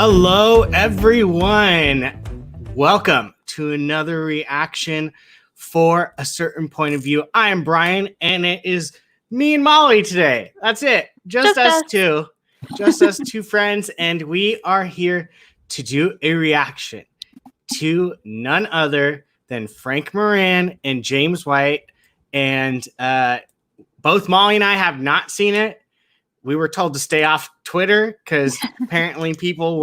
Hello, everyone. Welcome to another reaction for a certain point of view. I am Brian, and it is me and Molly today. That's it. Just us two. Just us two friends, and we are here to do a reaction to none other than Frank Moran and James White. And both Molly and I have not seen it. We were told to stay off Twitter because apparently people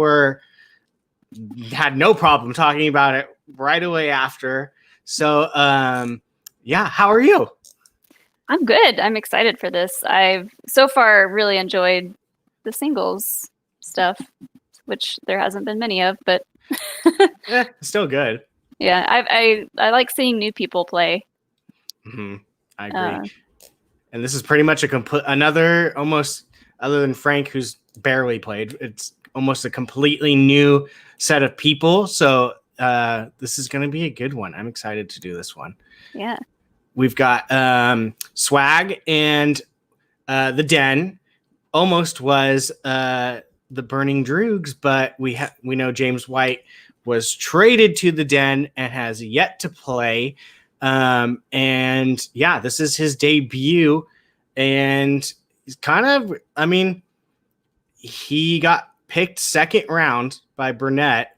had no problem talking about it right away after. So, yeah, how are you? I'm good. I'm excited for this. I've so far really enjoyed the singles stuff, which there hasn't been many of, but still good. Yeah, I like seeing new people play. Mm-hmm. I agree. And this is pretty much another almost, other than Frank, who's barely played, it's almost a completely new set of people. So this is going to be a good one. I'm excited to do this one. Yeah. We've got Swag and the Den. Almost was the Burning Droogs, but we know James White was traded to the Den and has yet to play. And yeah, this is his debut, and he's kind of, he got picked second round by Burnett,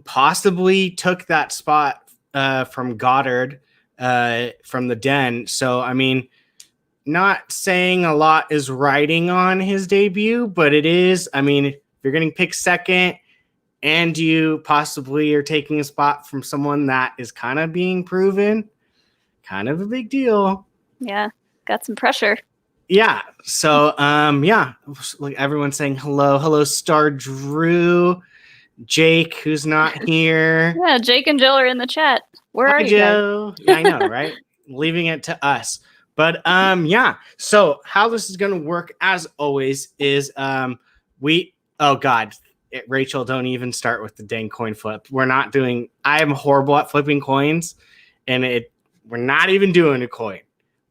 possibly took that spot from Goddard from the Den. So, not saying a lot is riding on his debut, but it is. If you're getting picked second and you possibly are taking a spot from someone that is kind of being proven, kind of a big deal. Yeah, got some pressure. Yeah. So, yeah, like everyone's saying hello, Star Drew, Jake, who's not here. Yeah, Jake and Jill are in the chat. Where are you, Joe? Yeah, I know, right? Leaving it to us. But yeah. So how this is gonna work, as always, is Rachel, don't even start with the dang coin flip. I am horrible at flipping coins, and we're not even doing a coin.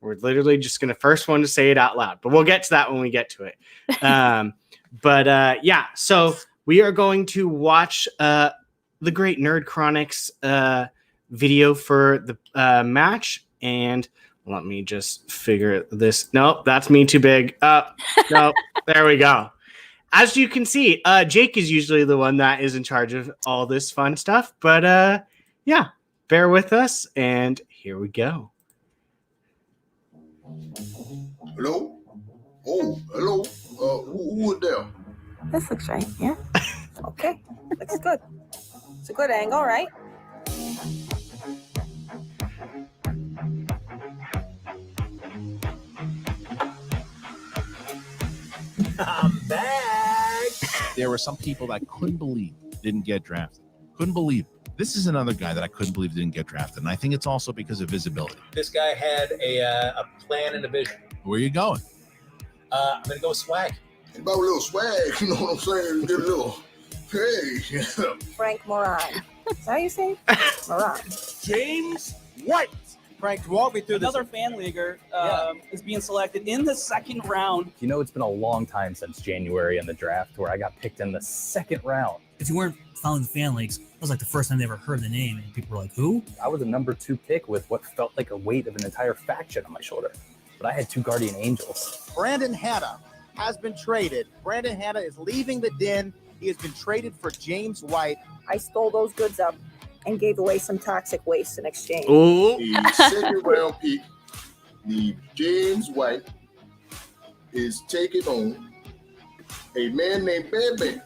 We're literally just going to first one to say it out loud, but we'll get to that when we get to it. Yeah, so we are going to watch the Great Nerd Chronics video for the match, and let me just figure this. Nope, that's me too big. Nope, there we go. As you can see, Jake is usually the one that is in charge of all this fun stuff, but yeah, bear with us, and here we go. Hello? Oh, hello. Who there? This looks right, yeah. Okay, looks good. It's a good angle, right? I'm back. There were some people that I couldn't believe didn't get drafted. Couldn't believe it. This is another guy that I couldn't believe didn't get drafted, and I think it's also because of visibility. This guy had a plan and a vision. Where are you going? I'm going to go Swag. About a little swag, you know what I'm saying? Get a little, hey. Frank Moran. Is that how you say it? Moran. James White. Frank, walk me through another fan leaguer is being selected in the second round. You know, it's been a long time since January in the draft where I got picked in the second round. If you weren't following the fan leagues, it was like the first time they ever heard the name, and people were like, who? I was a number 2 pick with what felt like a weight of an entire faction on my shoulder. But I had 2 guardian angels. Brandon Hanna has been traded. Brandon Hanna is leaving the Den. He has been traded for James White. I stole those goods up and gave away some toxic waste in exchange. Ooh. The second round pick, the James White, is taking on a man named Bam.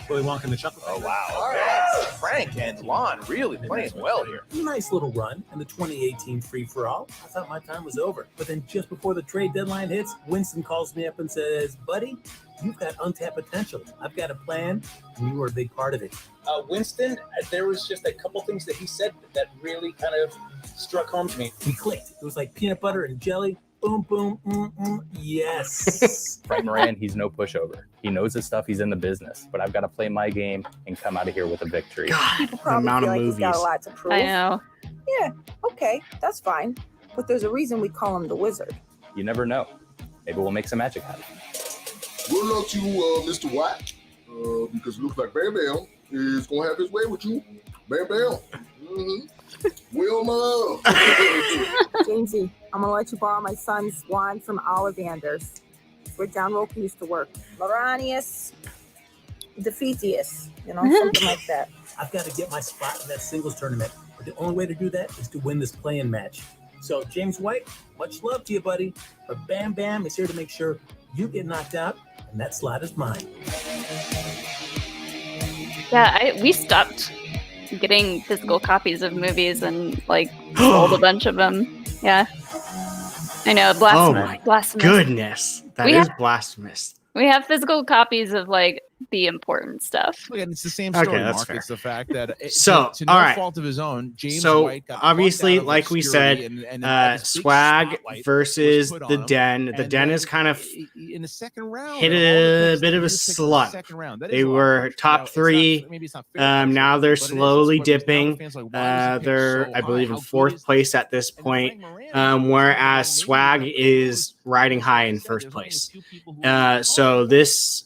Willy Wonka and the Chocolate Oh, Factory. wow. All right. Frank and Lon really playing well here. Nice little run in the 2018 free-for-all. I thought my time was over. But then just before the trade deadline hits, Winston calls me up and says, buddy, you've got untapped potential. I've got a plan, and you are a big part of it. Winston, there was just a couple things that he said that really kind of struck home to me. We clicked. It was like peanut butter and jelly. Boom, boom, yes. Frank Moran, he's no pushover. He knows his stuff. He's in the business. But I've got to play my game and come out of here with a victory. God, People the probably amount feel of like movies. he's got a lot to prove. I know. Yeah, okay, that's fine. But there's a reason we call him the Wizard. You never know. Maybe we'll make some magic happen. Good luck to you, Mr. White. because it looks like Bam Bam is going to have his way with you. Bam Bam. Wilma. Jamesy, I'm gonna let you borrow my son's wand from Ollivanders. It's where John Roker used to work. Moranius, Defeatius, something like that. I've got to get my spot in that singles tournament, but the only way to do that is to win this play-in match. So, James White, much love to you, buddy. But Bam Bam is here to make sure you get knocked out, and that slot is mine. Yeah, we stopped getting physical copies of movies and sold a bunch of them. Yeah, I know. Blasphemous. Goodness, that is blasphemous. We have physical copies of the important stuff. Look, it's the same story, Okay, that's Mark. fair. It's the fact that to no all right. fault of his own, James So White got obviously, plucked out of like we obscurity said, and had this big Swag spotlight versus was put the on him. Den. The And Den then is kind of in the second round hit of all the a picks bit that of a he picked in the slump. second round. That They is a lot of were pressure. top Now, it's three. not- maybe it's not fair pressure, Now they're but it is. slowly But it's now dipping. fans like, why was he picked They're, so I believe, high? in How fourth good is place this? at this And then point, Frank Moran, whereas maybe Swag he is riding high in first place. So this,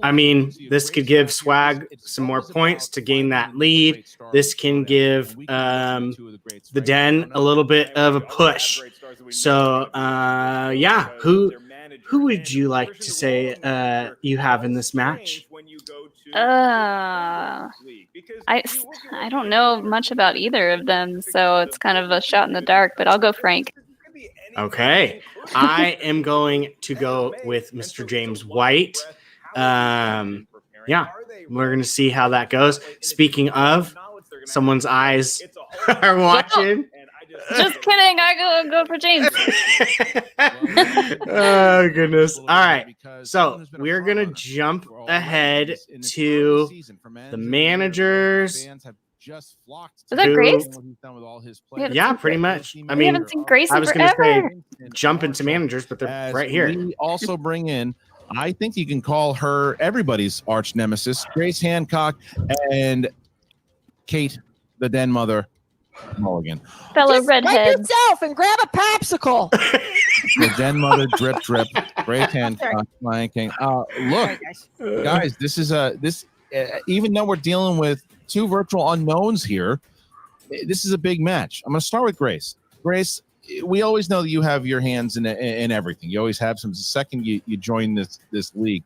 I mean, this could give Swag some more points to gain that lead. This can give the Den a little bit of a push. So, yeah, who would you like to say you have in this match? I don't know much about either of them, so it's kind of a shot in the dark. But I'll go Frank. Okay, I am going to go with Mr. James White. Yeah, we're going to see how that goes. Speaking of, someone's eyes are watching. Just kidding. I go for James. Oh, goodness. All right. So we're going to jump ahead to the managers. Is that Grace? Yeah, pretty much. I We mean, haven't seen Grace I in was going to say forever. jump into managers, but they're As right here. We also bring in, I think you can call her everybody's arch nemesis, Grace Hancock and Kate, the Den mother, Mulligan. Fellow Just wipe redheads. yourself and grab a popsicle. The Den mother, drip, Grace Hancock, flanking. Look, guys, this is even though we're dealing with two virtual unknowns here, this is a big match. I'm going to start with Grace. Grace, we always know that you have your hands in everything. You always have some. The second you join this league,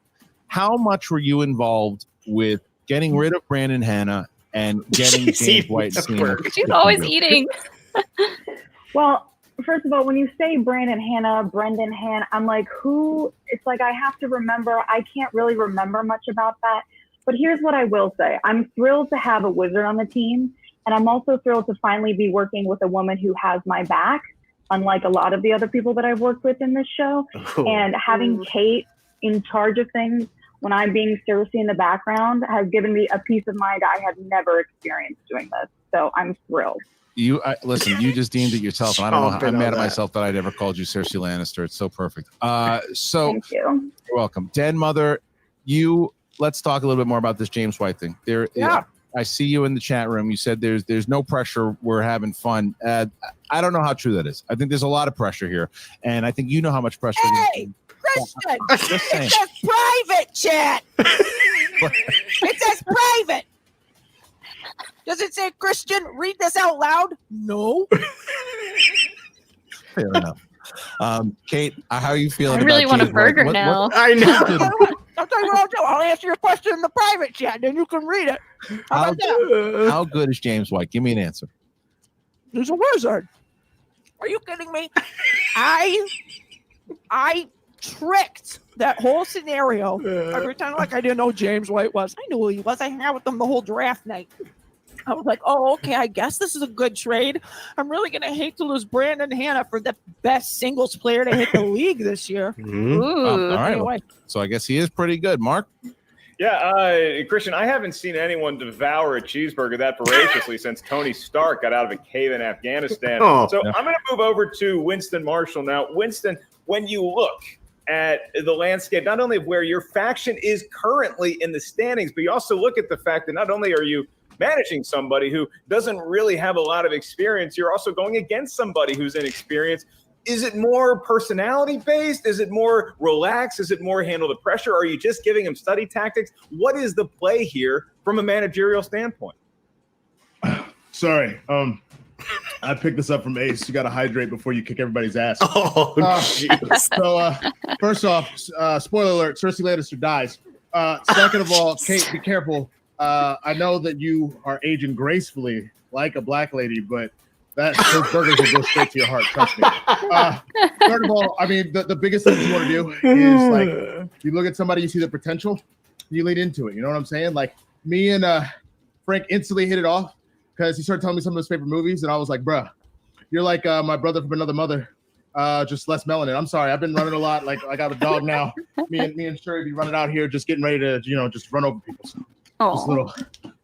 how much were you involved with getting rid of Brandon Hanna and getting James White and Cena? She's always eating. Well, first of all, when you say Brendan Hanna, I'm like, who? It's like I have to remember. I can't really remember much about that. But here's what I will say. I'm thrilled to have a wizard on the team. And I'm also thrilled to finally be working with a woman who has my back, unlike a lot of the other people that I've worked with in this show. And having Kate in charge of things when I'm being Cersei in the background has given me a peace of mind I have never experienced doing this. So I'm thrilled. Listen, you just deemed it yourself. And I don't know how I'm mad at that. myself that I'd ever called you Cersei Lannister. It's so perfect. So Thank you. You're welcome. Den Mother, let's talk a little bit more about this James White thing. I see you in the chat room. You said there's no pressure. We're having fun. I don't know how true that is. I think there's a lot of pressure here. And I think you know how much pressure. Hey, Christian, Just saying. it says private chat. It says private. Does it say, Christian, read this out loud? No. Fair enough. Kate, how are you feeling? I really about want a James White? burger now. I know. I'll tell you what I'll do. I'll answer your question in the private chat, then you can read it. How about that? How good is James White? Give me an answer. He's a wizard. Are you kidding me? I tricked that whole scenario. I pretended like I didn't know who James White was. I knew who he was. I hung out with him the whole draft night. I was like, oh, okay, I guess this is a good trade. I'm really going to hate to lose Brandon Hanna for the best singles player to hit the league this year. Mhm. Ooh. All right. Anyway. So I guess he is pretty good. Mark? Yeah, Christian, I haven't seen anyone devour a cheeseburger that voraciously since Tony Stark got out of a cave in Afghanistan. Oh, so yeah. I'm going to move over to Winston Marshall now. Winston, when you look at the landscape, not only of where your faction is currently in the standings, but you also look at the fact that not only are you managing somebody who doesn't really have a lot of experience, you're also going against somebody who's inexperienced. Is it more personality based? Is it more relaxed? Is it more handle the pressure? Are you just giving him study tactics? What is the play here from a managerial standpoint? Sorry. I picked this up from Ace. You got to hydrate before you kick everybody's ass. Oh, jeez. So, first off, spoiler alert, Cersei Lannister dies. Second of all, Kate, be careful. I know that you are aging gracefully like a black lady, but those burgers will go straight to your heart. Trust me. Third of all, I mean, the biggest thing you want to do is like you look at somebody, you see the potential, you lead into it. You know what I'm saying? Like me and Frank instantly hit it off because he started telling me some of his favorite movies, and I was like, bruh, you're like my brother from another mother, just less melanin. I'm sorry, I've been running a lot. Like I got a dog now. Me and Sherry be running out here, just getting ready to, just run over people. So, just a little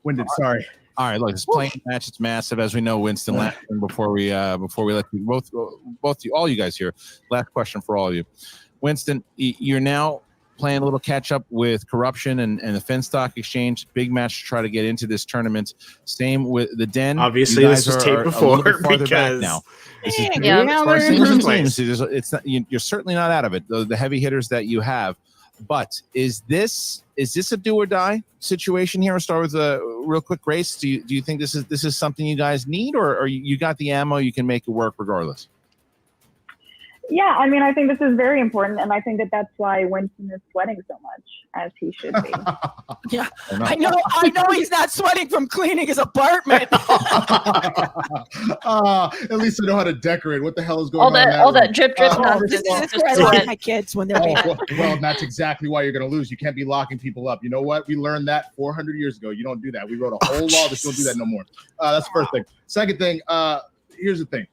winded. Sorry. All right, look, this playing match, it's massive, as we know. Winston, last thing before we let you both all you guys here. Last question for all of you, Winston. You're now playing a little catch up with corruption and the Finstock Exchange. Big match to try to get into this tournament. Same with the Den. Obviously, this was taped before because now. This is yeah, it's not, you're certainly not out of it. The heavy hitters that you have. But is this a do or die situation here? I'll start with a real quick, Grace. Do you think this is something you guys need, or you got the ammo, you can make it work regardless? Yeah, I mean, I think this is very important, and I think that's why Winston is sweating so much, as he should be. Yeah, I know he's not sweating from cleaning his apartment. At least I know how to decorate. What the hell is going on? All that drip nonsense. This is where I lock my kids when they're well, that's exactly why you're going to lose. You can't be locking people up. You know what? We learned that 400 years ago. You don't do that. We wrote a whole law that don't do that no more. That's the first thing. Second thing, here's the thing.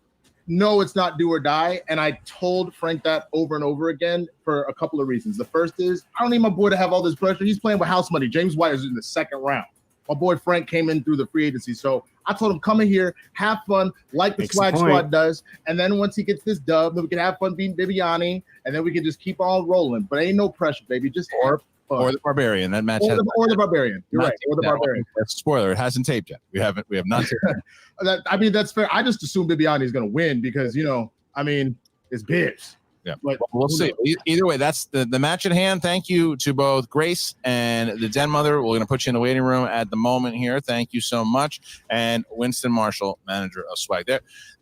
No, it's not do or die. And I told Frank that over and over again for a couple of reasons. The first is I don't need my boy to have all this pressure. He's playing with house money. James White is in the second round. My boy Frank came in through the free agency. So I told him, come in here, have fun, like the Swag Squad does. And then once he gets this dub, then we can have fun beating Bibiani. And then we can just keep on rolling. But ain't no pressure, baby. Just fun. Or the Barbarian. That match or the Barbarian. You're right. Or the Barbarian. Spoiler, it hasn't taped yet. We have not taped it. I mean, that's fair. I just assume Bibiani is going to win because, it's Bibbs. Yeah, but we'll see. Either way, that's the match at hand. Thank you to both Grace and the Den Mother. We're going to put you in the waiting room at the moment here. Thank you so much. And Winston Marshall, manager of Swag.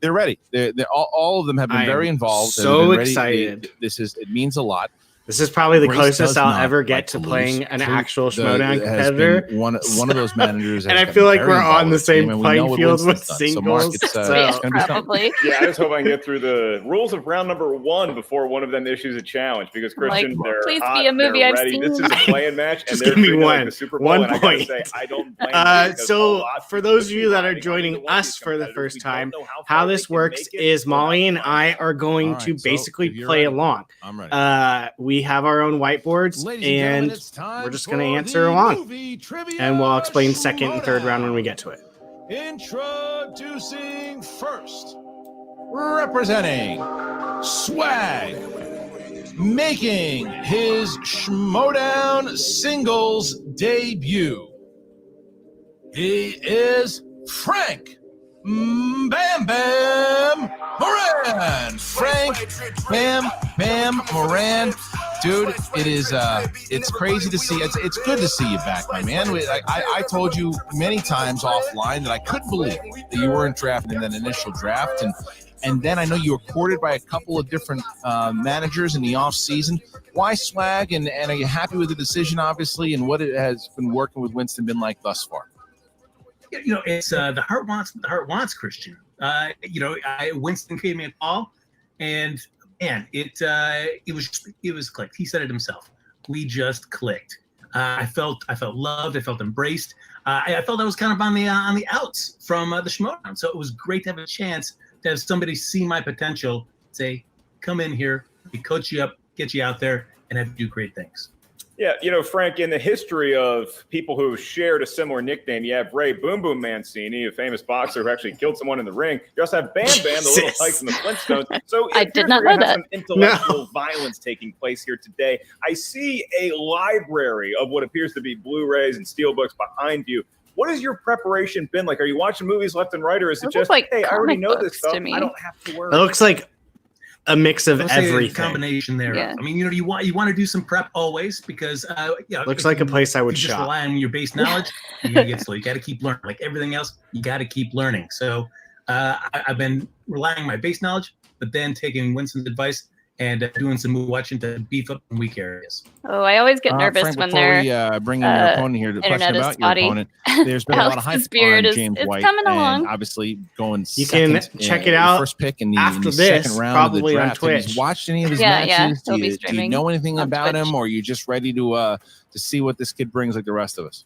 They're ready. They're all of them have been very involved. So excited. It means a lot. This is probably the Grace closest I'll ever get to playing an actual Schmoedown competitor. One of those managers. And I feel like we're on the same playing field with singles. So probably. Yeah, I just hope I can get through the rules of round number 1 before one of them issues a challenge because Christian, they're please hot, be a movie they're I've ready. seen. This is a playing match, and Just they're give me treating it one. like the Super Bowl. 1 and point. I gotta say, I don't blame them because so a lot for those of you that are joining us for the first time, how this works is Molly and I are going to basically play along. I'm ready. We have our own whiteboards, and we're just going to answer along. And we'll explain second and third round when we get to it. Introducing first, representing Swag, making his Schmoedown singles debut. He is Frank Bam Bam Moran. Frank Bam Bam Moran. Dude, it's crazy to see. It's good to see you back, my man. I told you many times offline that I couldn't believe that you weren't drafted in that initial draft, and then I know you were courted by a couple of different managers in the off season. Why Swag, and are you happy with the decision, obviously, and what it has been working with Winston been like thus far? It's the heart wants Christian. Winston gave me a call, and man, it was clicked. He said it himself. We just clicked. I felt loved. I felt embraced. I felt I was kind of on the outs from the Schmoedown. So it was great to have a chance to have somebody see my potential, say, come in here, we coach you up, get you out there, and have you do great things. Yeah, Frank, in the history of people who shared a similar nickname, you have Ray Boom Boom Mancini, a famous boxer who actually killed someone in the ring. You also have Bam Bam, the little Tykes and the Flintstones. So I did not know that. Some intellectual violence taking place here today. I see a library of what appears to be Blu-rays and steelbooks behind you. What has your preparation been like? Are you watching movies left and right, or is it just, hey, I already know this stuff. I don't have to worry. It looks like a mix of Let's say a everything. combination there. Yeah. I mean, you want to do some prep always because Looks like a place I would if you shop. just rely on your base knowledge, you're gonna get slow. You got to keep learning. Like everything else, you got to keep learning. So I've been relying on my base knowledge, but then taking Winston's advice and doing some move watching to beef up in weak areas. Oh, I always get nervous Frank, when before they're we bring in your opponent here, the question internet is about your spotty. opponent. There's been a lot of hype Alex's beard on is James it's White, coming and along. obviously going. You can check it out First pick in the, after in the this, second round probably of the on draft. Have you Twitch. watched any of his Yeah, yeah, matches? he'll Do be you streaming know anything on about Twitch. him, or are you just ready to see what this kid brings like the rest of us?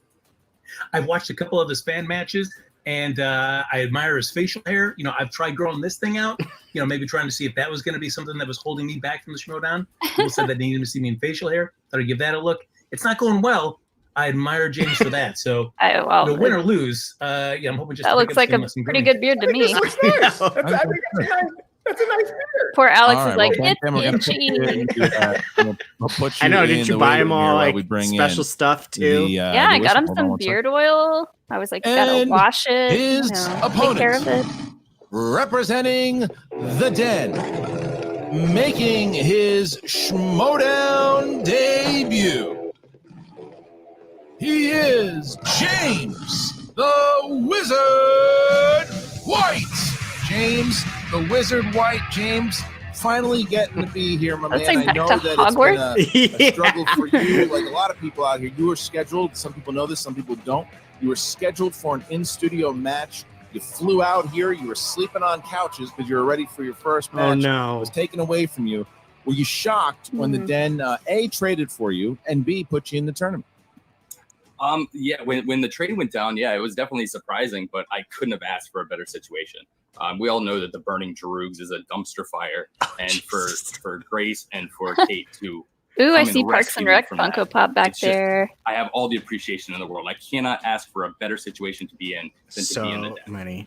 I've watched a couple of his fan matches, and I admire his facial hair. I've tried growing this thing out. Maybe trying to see if that was going to be something that was holding me back from the Schmodown. People said that they needed to see me in facial hair. Thought I'd give that a look. It's not going well. I admire James for that. So, win or lose, I'm hoping just That to looks pick up like a some pretty grooming. good beard to me. Looks nice. That's a nice beard. Poor Alex All is right, like, well, it's Ben, we're gonna put itchy. you in, we'll put I know. you Did in you the buy waiting him room all here while like we bring special in stuff too? Yeah, I got him Hold on some one second. beard oil. I was like, you gotta And wash it. his Take care of it. Representing the Den, making his Schmodown debut, he is James the Wizard White. James the Wizard White. James, finally getting to be here, my That's man. like I know back that to it's been Hogwarts. a struggle for you, like a lot of people out here. You were scheduled. Some people know this, some people don't. You were scheduled for an in-studio match. You flew out here. You were sleeping on couches because you were ready for your first match. Oh no! It was taken away from you. Were you shocked when the Den A, traded for you, and B, put you in the tournament? Yeah, when the trade went down, yeah, it was definitely surprising, but I couldn't have asked for a better situation. We all know that the Burning Droogs is a dumpster fire, and for Grace and for Kate to Ooh, I come see Parks and rescue me Rec from Funko that, Pop back it's just- there. I have all the appreciation in the world. I cannot ask for a better situation to be in than to be in the So Den. many.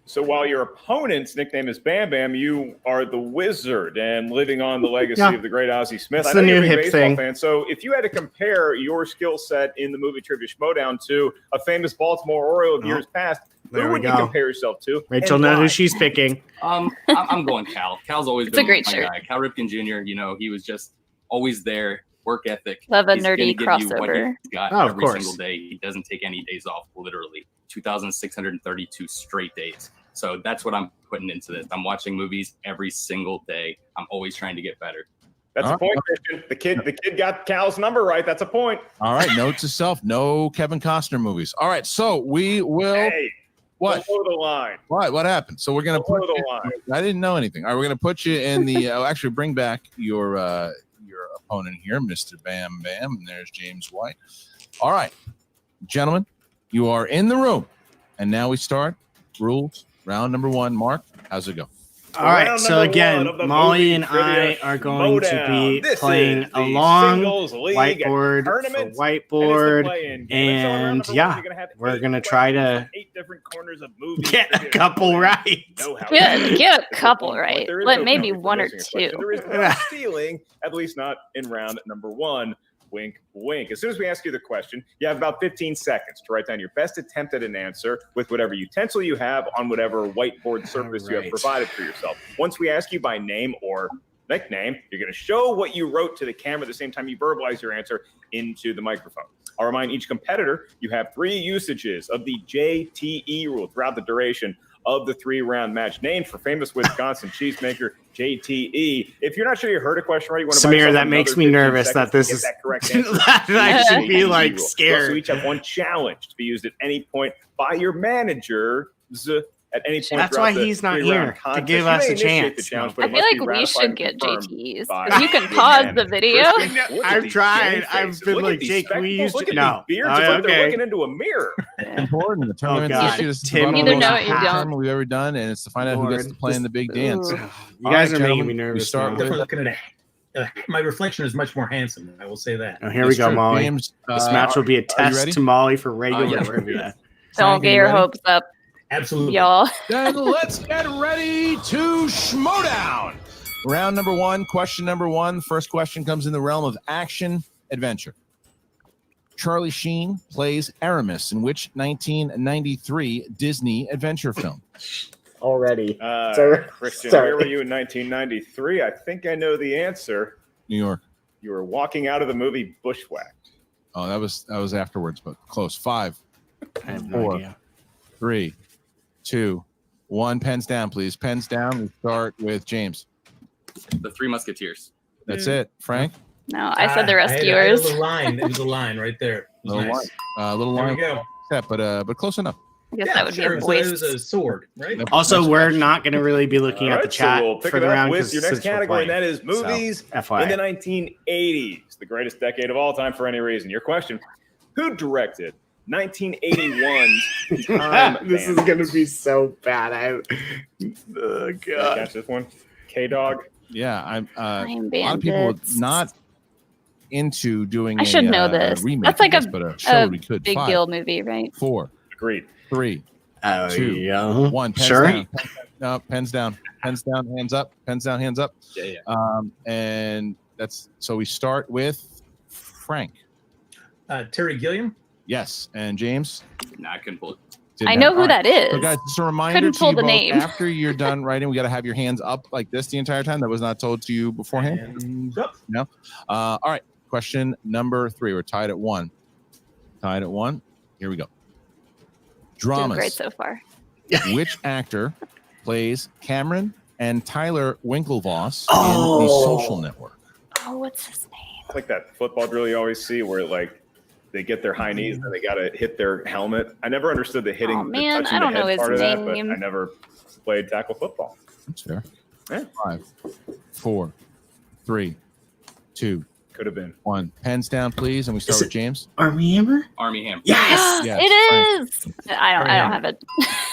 So while your opponent's nickname is Bam Bam, you are the Wizard and living on the legacy Yeah. of the great Ozzie Smith. It's I know the you're a new big hip baseball thing. fan. So if you had to compare your skill set in the movie Trivia Schmodown to a famous Baltimore Oriole of years past, there who we would you go. compare yourself to? Rachel and knows why? who she's picking. I'm going Cal. Cal's always It's been a great my shirt. guy. Cal Ripken Jr., he was just always there, work ethic. Love a He's gonna nerdy give you what crossover. he's got Oh, of every course. single day. He doesn't take any days off, literally. 2,632 straight days. So that's what I'm putting into this. I'm watching movies every single day. I'm always trying to get better. That's a point, Christian. The kid got Cal's number right. That's a point. All right, note to self: no Kevin Costner movies. All right, so we will. Hey, What? below the line. What happened? So we're gonna Below put the you, line. I didn't know anything. All right, we're gonna put you in the. Actually, bring back your opponent here, Mr. Bam Bam. And there's James White. All right, gentlemen, you are in the room, and now we start rules round number 1. Mark, how's it go? All right, Round so number again, one of the Molly movie and trivia I are going to Schmodown. be This playing is the along singles league whiteboard tournament, for and it's the whiteboard, play-in game. So in round and number one, yeah, you're gonna have we're 8 gonna try questions to from 8 different corners of movies. get a trivia. couple right. Know how Get it is. a There's couple one point. right. There is Let no maybe penalty for one or missing a question. two. There is no stealing, at least not in round number 1. Wink, wink. As soon as we ask you the question, you have about 15 seconds to write down your best attempt at an answer with whatever utensil you have on whatever whiteboard surface you have right. provided for yourself. Once we ask you by name or nickname, you're going to show what you wrote to the camera at the same time you verbalize your answer into the microphone. I'll remind each competitor you have 3 usages of the JTE rule throughout the duration of the 3-round match, named for famous Wisconsin cheesemaker JTE. If you're not sure you heard a question right, you want to buy Samir, yourself that makes another me 15 nervous seconds that this to get is that correct answer. that I should be JTE like rule. You scared. also each have 1 challenge to be used at any point by your managers at any point. That's throughout why the he's not 3-round here, to contest. give You us may a initiate the chance. challenge, No. but I it feel must be like we ratified should and get confirmed JTs. by If you can your pause manager. the video. Christian, look at I've these tried. game I've faces. been Look like, at these Jake, we spectacles. used Look to at no. these beards. Oh, It's like they're okay. looking into a mirror. Important. The tournament God. this year, this is Tim the Either most know it, you important don't. tournament we've ever done, and it's to find out who gets to Lord. play in the big dance. Ooh. You All guys right, are making me gentlemen, nervous. we start now. Definitely looking at my reflection is much more handsome. I will say that. Oh, here we That's go, true. Molly. James, This match will be a are you ready? test to Molly for regular yeah. trivia. Don't Frank, are get you your ready? hopes up, Absolutely. y'all. Then let's get ready to Schmodown. Round number 1, question number 1. First question comes in the realm of action adventure. Charlie Sheen plays Aramis in which 1993 Disney adventure film? already. Christian, Sorry. where were you in 1993? I think I know the answer. New York. You were walking out of the movie Bushwhacked. Oh, that was afterwards, but close. 5, I have no 4, idea. 3, 2, 1. Pens down, please. Pens down. We start with James. The Three Musketeers. That's it. Frank? No, I said the I had Rescuers. a little line. It was a line right there. It was Little nice. line. Little There line. we go. Step, but close enough. I guess Yeah, that would sure. be a So voice. it was a sword, right? Also, we're not going to really be looking All at the right, chat so we'll pick for it the up round with your next since we're category, and playing. that is movies So, FYI. in the 1980s, the greatest decade of all time for any reason. Your question: who directed 1981's Time This is Bandits? going to be so bad. Oh, Did I God. catch this one? K-Dog. Yeah, I'm. Time A lot of people Bandits. not into doing. I should know a this. remake That's like of a, this, but a show a we could. big 5, deal movie, right? 4, Agreed. 3, Oh, 2, yeah. 1. Pens Sure. down. No, pens down. Pens down. Hands up. Pens down. Hands up. Yeah. And that's so we start with Frank. Terry Gilliam. Yes, and James. Nah, I couldn't pull it. I know who that is. So guys, just a reminder Couldn't to pull you the both, name. after you're done writing, we got to have your hands up like this the entire time. That was not told to you beforehand. Hands up. No. All right. Question number 3. We're tied at 1. Tied at 1. Here we go. Doing Dramas. great so far. Which actor plays Cameron and Tyler Winklevoss in Oh. The Social Network? Oh, what's his name? It's like that football drill you always see where like they get their high knees and they got to hit their helmet. I never understood the hitting, Oh, the man, touching I don't the head know his part of that, but name. I never played tackle football. That's fair. Yeah. 5, 4, 3, 2, Could have been. 1. Pens down, please, and we start Is with it- James. Army Hammer? Army Hammer. Yes! Yes, It is. I don't have it.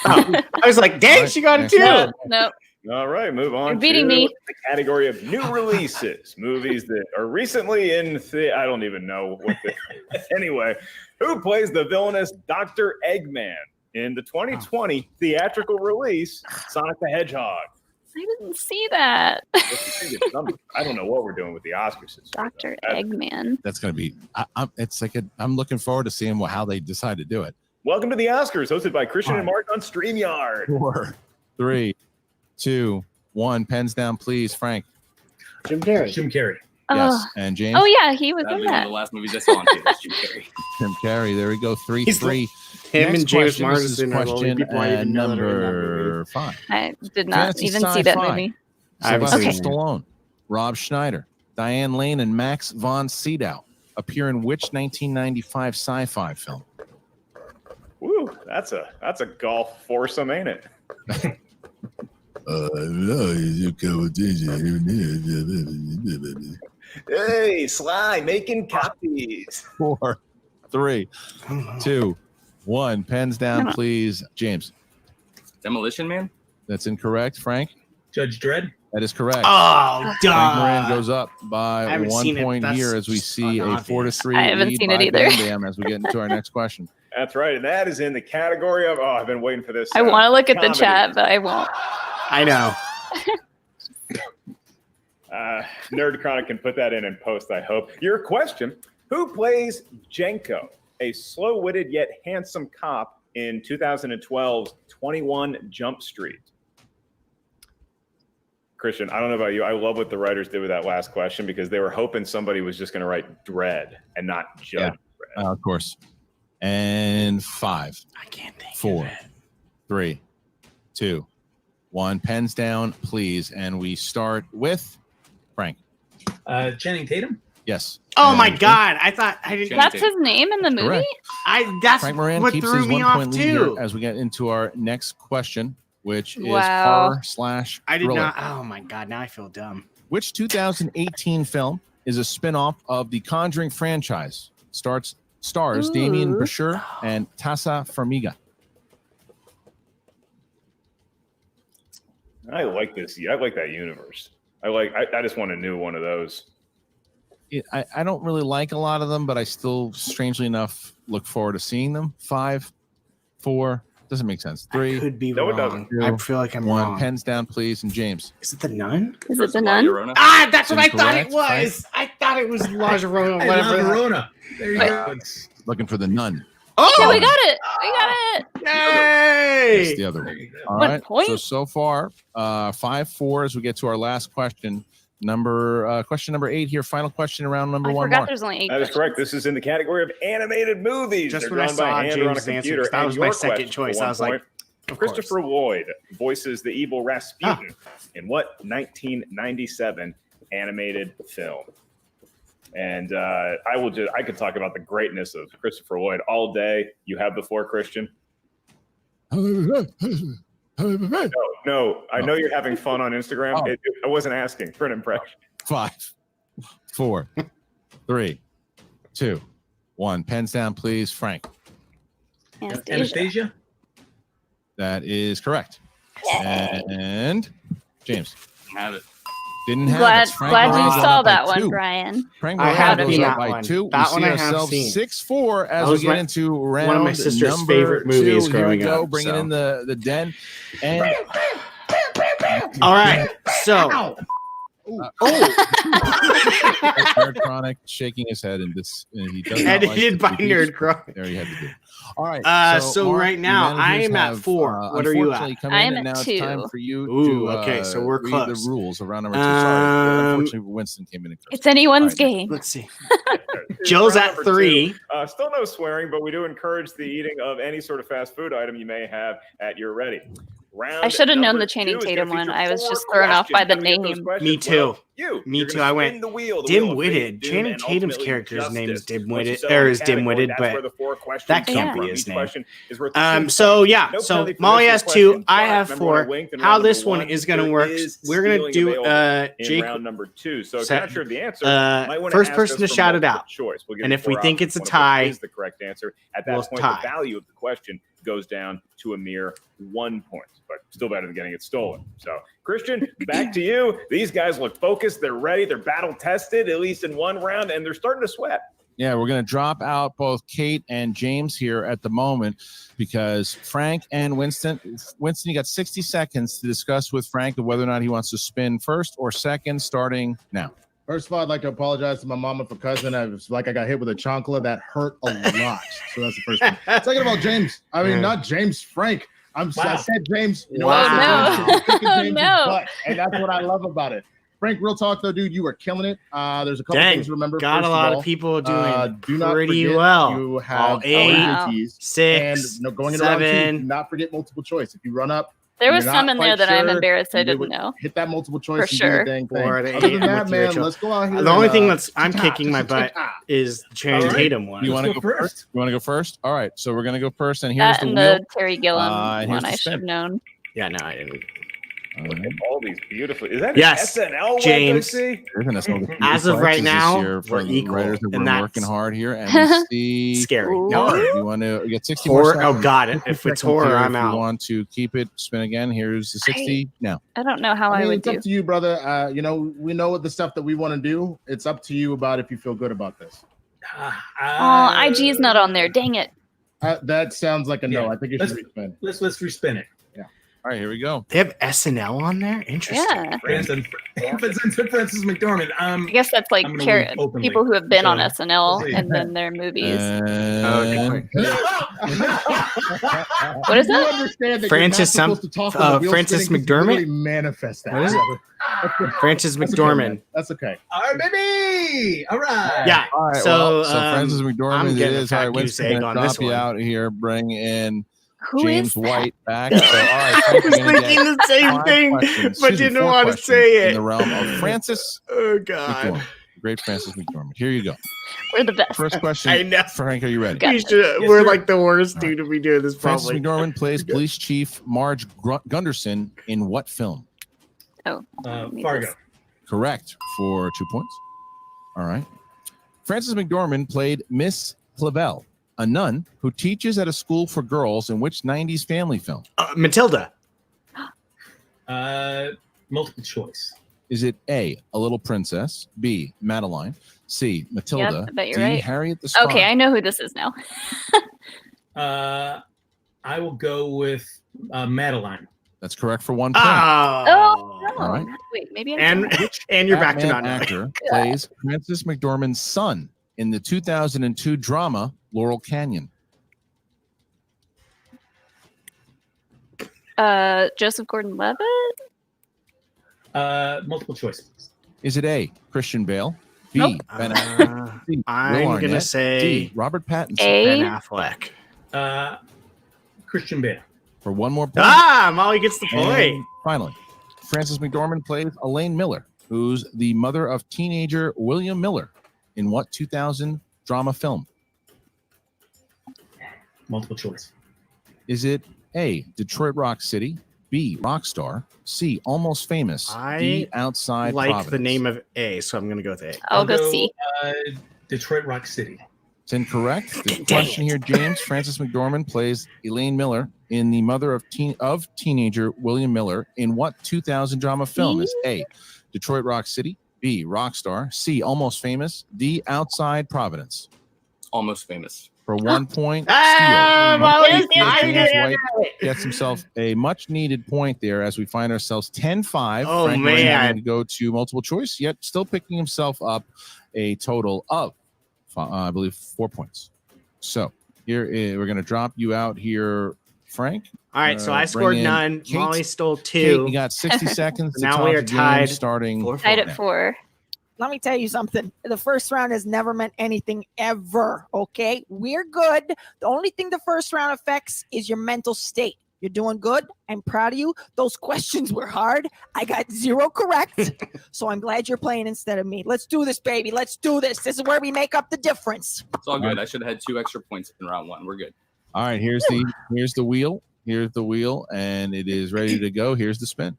Oh, I was like, dang, she got it too. No, no. All right, move on. You're beating to me. the category of new releases, movies that are recently in. I don't even know what. Anyway, who plays the villainous Dr. Eggman in the 2020 theatrical release Sonic the Hedgehog? I didn't see that. I don't know what we're doing with the Oscars. Dr. Eggman. That's going to be. It's like I'm looking forward to seeing how they decide to do it. Welcome to the Oscars, hosted by Christian and Mark on StreamYard. 4, 3, 2, 1. Pens down, please, Frank. Jim Carrey. Jim Carrey. Yes, and James. Oh, yeah, he was That'd in be one of that. the last movies I saw on theater. Jim Carrey. Jim Carrey. There we go. 3, He's 3. Him Next and James question, this is Marsden are the only question people I even know that are in that number movie. 5. I did not Fantasy even see that sci-fi. movie. I haven't Sylvester seen it. Stallone, Rob Schneider, Diane Lane, and Max von Sydow appear in which 1995 sci-fi film? Woo, that's a golf foursome, ain't it? Hey, Sly, making copies. 4, 3, 2, 1. Pens down, please. James. Demolition Man. That's incorrect. Frank. Judge Dredd. That is correct. Oh, Frank duh. Moran goes up I by haven't 1 seen it. point That's here as we just see a unobvious. 4-3 I haven't lead seen it by either. Bam Bam as we get into our next question. That's right, and that is in the category of. Oh, I've been waiting for this. I want to look at the comedy. chat, but I won't. I know. Nerd Chronic can put that in post, I hope. Your question: who plays Jenko, a slow-witted yet handsome cop in 2012's 21 Jump Street? Christian, I don't know about you. I love what the writers did with that last question because they were hoping somebody was just going to write Dread and not Judge Dredd. Of course. And 5, I can't think 4, of it. 3, 2, 1. Pens down, please. And we start with Frank. Channing Tatum. Yes. Oh And my God! I thought I didn't. That's his name in the movie? correct. That's Frank Moran what keeps threw his me 1 off point lead here too. as we get into our next question, which is Wow. horror/thriller. I did not. Oh my God! Now I feel dumb. Which 2018 film is a spin-off of the Conjuring franchise? Stars Damien Ooh. Bashir and Tassa Farmiga. I like this. I like that universe. I just want a new one of those. I don't really like a lot of them, but I still, strangely enough, look forward to seeing them. 5, 4, doesn't make sense. 3, I could be No, it wrong. doesn't. I feel like I'm 1. wrong. Pens down, please. And James. Is it the Nun? Is it the nun? Llorona. Ah, that's what I thought it Incorrect, was. I thought it was La Llorona. I Whatever. love Verona. There you go. Looking for the nun. Oh, Yeah, we got it. We got it. Yay! That's the other one. All 1 right. point. So far, 5-4 as we get to our last question. Question number 8 here. Final question around number I 1 forgot more. there's only 8 That is correct. This is in the category of animated movies. Just They're when I drawn saw by hand or on a James' answer, computer. 'cause that And was my your second question for choice. 1 I was like, point. of course. Christopher Lloyd voices the evil Rasputin in what 1997 animated film? And I could talk about the greatness of Christopher Lloyd all day. You have the floor, Christian. No, I know you're having fun on Instagram. Oh. I wasn't asking for an impression. 5, 4, 3, 2, 1. Pens down, please. Frank. Anastasia? That is correct. And James. Have it. Didn't have Glad, it. Frank glad Moran you goes saw up by that one, 2. Brian. Frank I Moran have goes seen up that by one. 2. That we one see I have ourselves seen. 6-4 as That we was get into round one of my sister's number favorite movies 2. growing Here we go, up, bringing so. in the den. And All right. So, Nerd Chronic shaking his head and he does not like edited the by beeps. Nerd Chronic. There you had to do. All right. So Mark, right now, the I managers am at have, 4. What are you at? unfortunately come I in, am and at now 2. it's time for you Ooh, to okay, so we're read close. the rules around number 2. Sorry, Um, unfortunately, Winston came in. It's anyone's All right. game. Let's see. Joe's Round at number 3. 2. Still no swearing, but we do encourage the eating of any sort of fast food item you may have at your ready. Round I should have known number the Channing 2 is gonna Tatum one. feature I was 4 just thrown off by the questions. How to get those name. questions? Me too. Well, you're Me gonna too. I went spin the wheel of fate, dim-witted. doom, Channing and Tatum's ultimately character's name is justice. Once you dim-witted, settle or the is category, dim-witted, that's where but the 4 questions that can't come be from. his Each name. question is worth 2 So points. yeah, No so penalty for Molly missing a has 2. question, I but have remember when I 4. winked in How round this number one 1, is going to there work? is We're going to stealing do available in Jake. round number 2. So if Set- you're not sure of the answer, might wanna first ask person us to for shout it multiple out. choice. We'll give And you if we 4 think options. it's a One of which tie, is the correct answer. At that we'll point, tie. the value of the question goes down to a mere 1 point, but still better than getting it stolen. So, Christian, back to you. These guys look focused. They're ready. They're battle tested, at least in one round, and they're starting to sweat. Yeah, we're going to drop out both Kate and James here at the moment because Frank and Winston, you got 60 seconds to discuss with Frank of whether or not he wants to spin first or second starting now. First of all, I'd like to apologize to my mom and for cousin. I was like I got hit with a chancla that hurt a lot. So that's the first thing. Second of all, James. I mean, not James, Frank. I said James. You know what? Wow. I said James. Oh, James' no. butt, and that's what I love about it. Frank, real talk though, dude, you were killing it. There's a couple Dang, things to remember. got First a lot all, of people doing do not pretty forget well. You have All 8, wow. ATs, 6, and going into round 2, 7. do not forget multiple choice. If you run up, There was you're some not in there quite that I'm sure, embarrassed I you didn't would know. Hit that multiple choice For and sure. do the dang thing. 4 to 8 Other than that, with man, Rachel. let's go out here. The only and, thing that's I'm ta-ta, kicking my butt ta-ta. is Channing All right. Tatum one. You want to go go first? You want to go first? All right, so we're going to go first, and here's That the and wheel. the Terry Gilliam and here's one the I should have spin. known. Yeah, no, I didn't. Look at all these beautiful. Is that Yes, an SNL James. legacy? As of right now, for we're the equal, writers that and were that's working hard here, and we see Scary. Ooh. No. You want to get 60 more Horror. seconds. Oh, God. 60 If it's seconds horror, here. I'm If out. you want to keep it, spin again. Here's the 60 now. I don't know how I I, mean, would it's do. up to you, brother. You know, we know what the stuff that we want to do. It's up to you about if you feel good about this. Oh, IG's not on there. Dang it. That sounds like a no. Yeah. I think you should respin. Let's respin it. All right, here we go. They have SNL on there? Interesting. Yeah. Francis McDormand. I guess that's like I'm gonna leave openly. people who have been on So, SNL we'll see. and then their movies. And What is You that? understand that Francis you're not some- supposed to talk on the wheel Francis spinning 'cause you McDormand? literally manifest that. What is it? Francis That's okay, McDormand. man. That's okay. All right, baby. All right. Yeah. all right, So, so Francis I'm McDormand it getting a is. All fat right, goose Winston, egg gonna on drop this you one. out here. Bring in Who James is that? White back. So, all right, I Frank, was you're gonna thinking get the same 5 thing, questions. but Excuse me, didn't 4 want to questions say in the it. realm of Francis Oh, God. McDormand, great Francis McDormand. Here you go. We're the best. First question. I know. Frank, are you ready? Got We it. should, Yes, we're sir. like the worst dude to be doing this, Francis probably. McDormand plays Police Chief Marge Gunderson in what film? Oh, need Fargo. this. Correct for 2 points. All right. Frances McDormand played Miss Clavel, a nun who teaches at a school for girls in which 90s family film? Matilda. Multiple choice. Is it A, A Little Princess, B, Madeline, C, Matilda, Yep, I bet you're D, right. Harriet the Spy? Okay, I know who this is now. I will go with Madeline. That's correct for 1 point. Oh. Oh, no. All right. Wait, maybe I And and you're back to Batman not actor plays Frances McDormand's son in the 2002 drama Laurel Canyon? Joseph Gordon-Levitt. Multiple choice, please. Is it A, Christian Bale? B, Nope. Ben Affleck? C, Will I'm gonna Arnett? say D, Robert Pattinson? Ben Affleck. Christian Bale. For one more point. Molly gets the point. And finally, Frances McDormand plays Elaine Miller, who's the mother of teenager William Miller in what 2000 drama film? Multiple choice. Is it A, Detroit Rock City, B, Rockstar, C, Almost Famous, D, Outside like Providence? the name of A, so I'm gonna go with A. I'll go C. Detroit Rock City. It's incorrect. The question here, James. Frances McDormand plays Elaine Miller in the mother of teenager William Miller in what 2000 drama film? Is A, Detroit Rock City, B, Rockstar, C, Almost Famous, D, Outside Providence? Almost Famous. For 1 point, Molly, James White gets himself a much-needed point there as we find ourselves 10-5. Oh, Frank man. Moran having to go to multiple choice, yet still picking himself up a total of, I believe, 4 points. So here we're going to drop you out here, Frank. All right, so I Bring scored in none. Kate. Molly stole 2. Kate, you got 60 seconds. To Now talk we are to James, tied. starting Tied at 4. Let me tell you something. The first round has never meant anything ever. Okay, we're good. The only thing the first round affects is your mental state. You're doing good. I'm proud of you. Those questions were hard. I got 0 correct. So I'm glad you're playing instead of me. Let's do this, baby. Let's do this. This is where we make up the difference. It's all good. I should have had 2 extra points in round 1. We're good. All right, here's the wheel. Here's the wheel, and it is ready to go. Here's the spin.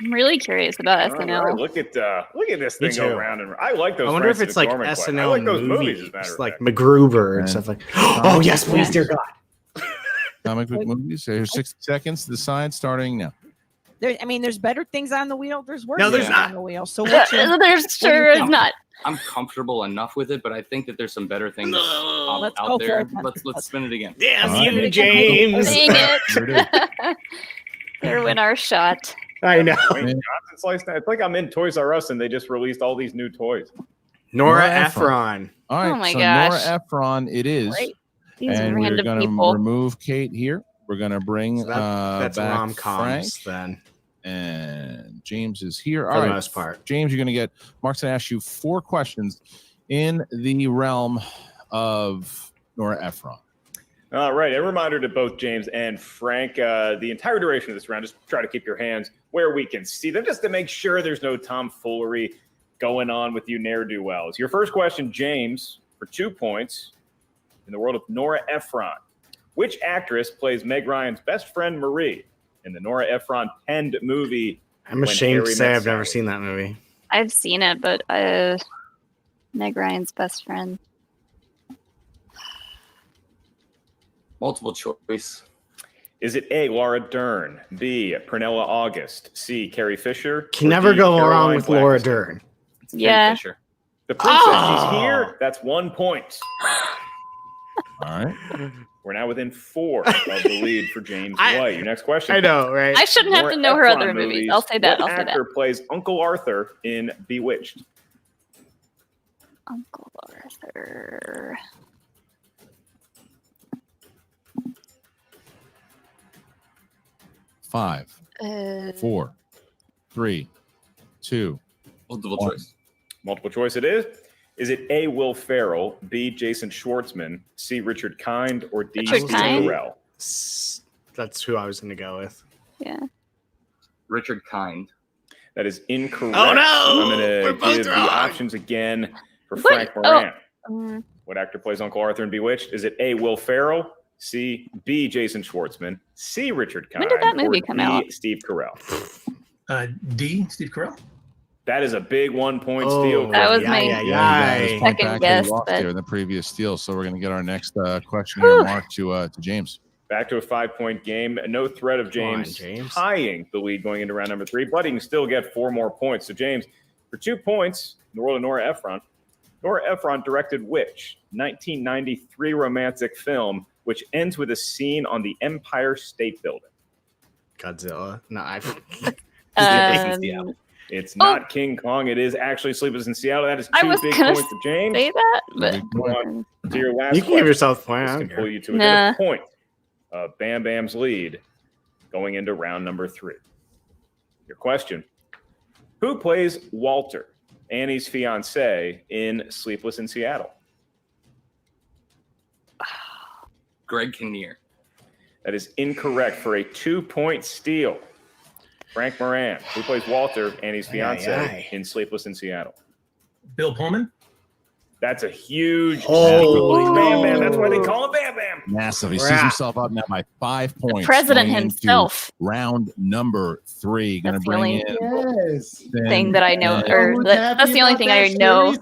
I'm really curious about SNL. All right, look at this Me thing go too. round and round. I like those. I wonder if Frances it's like McDormand questions. SNL I like those movies, movies, as a matter of like fact. MacGruber and And stuff like. Oh yes, please, dear God. Comic book movies. Here's 60 seconds to decide, starting now. There's better things on the wheel. There's worse No, there's things not. on the wheel. So what's your, There's sure is not. I'm comfortable enough with it, but I think that there's some better things Let's go out for there. it, then. Let's spin it again. Damn All right. you, James. Dang it. There went our shot. I know. Wayne Johnson sliced that. It's like I'm in Toys R Us and they just released all these new toys. Nora Ephron. All right, Oh my so gosh. Nora Ephron it is. Great. These And we're random going to people. remove Kate here. We're going to bring So that's back rom-coms Frank. then, And James is here. for All the right, most part. James, you're going to get Mark's going to ask you 4 questions in the realm of Nora Ephron. All right. A reminder to both James and Frank, the entire duration of this round, just try to keep your hands where we can see them, just to make sure there's no tomfoolery going on with you ne'er-do-wells. Your first question, James, for 2 points. In the world of Nora Ephron, which actress plays Meg Ryan's best friend Marie in the Nora Ephron penned movie? I'm When ashamed to Harry say Met I've never Sally? seen that movie. I've seen it, but Meg Ryan's best friend. Multiple choice. Is it A, Laura Dern, B, Pernilla August, C, Carrie Fisher? Can or never D, go wrong Caroline with Laura Blackiston? Dern. It's Carrie Yeah. Fisher. The princess, Oh. she's here. That's 1 point. All right. We're now within 4 of the lead for James White. Your next question. I know, right? I shouldn't have Nora to know her Ephron other movies. I'll say that. What I'll say actor that. plays Uncle Arthur in Bewitched? Uncle Arthur. Five, 4, 3, 2. Multiple One. choice. Multiple choice it is. Is it A, Will Ferrell, B, Jason Schwartzman, C, Richard Kind, or D, Richard Steve Kind? Carell? That's who I was going to go with. Yeah. Richard Kind. That is incorrect. Oh, no! I'm We're going to both give the wrong. options again for What? Frank Moran. Oh. What actor plays Uncle Arthur in Bewitched? Is it A, Will Ferrell, C, B, Jason Schwartzman, C, Richard Kind, When did that movie or come D, out? Steve Carell? D, Steve Carell. That is a big 1 point Oh, steal. That was yeah, my- yeah, Yeah, yeah. you got Second back. guess, We lost but- there in the previous steal, so we're going to get our next question here, Whew. Mark, to James. Back to a 5-point game. No threat of Come on, James, James. tying the lead going into round number 3, but he can still get 4 more points. So, James, for 2 points in the world of Nora Ephron directed which 1993 romantic film which ends with a scene on the Empire State Building? Godzilla. No, It's not King Kong. It is actually Sleepless in Seattle. That is I 2 was big gonna points to James. say that, but Go on to your last You can give question. yourself a point. I This don't can pull care. you to within a point of Bam Bam's lead. going into round number 3. Your question: who plays Walter, Annie's fiance, in Sleepless in Seattle? Greg Kinnear. That is incorrect for a 2-point steal. Frank Moran, who plays Walter, Annie's fiance, in Sleepless in Seattle. Bill Pullman. That's a huge Holy Bam Bam. That's why they call him Bam Bam. Massive. He sees himself up now by 5 points. President going into himself. Round number 3. Going to That's the bring only in thing that I know, or that's the only thing I know.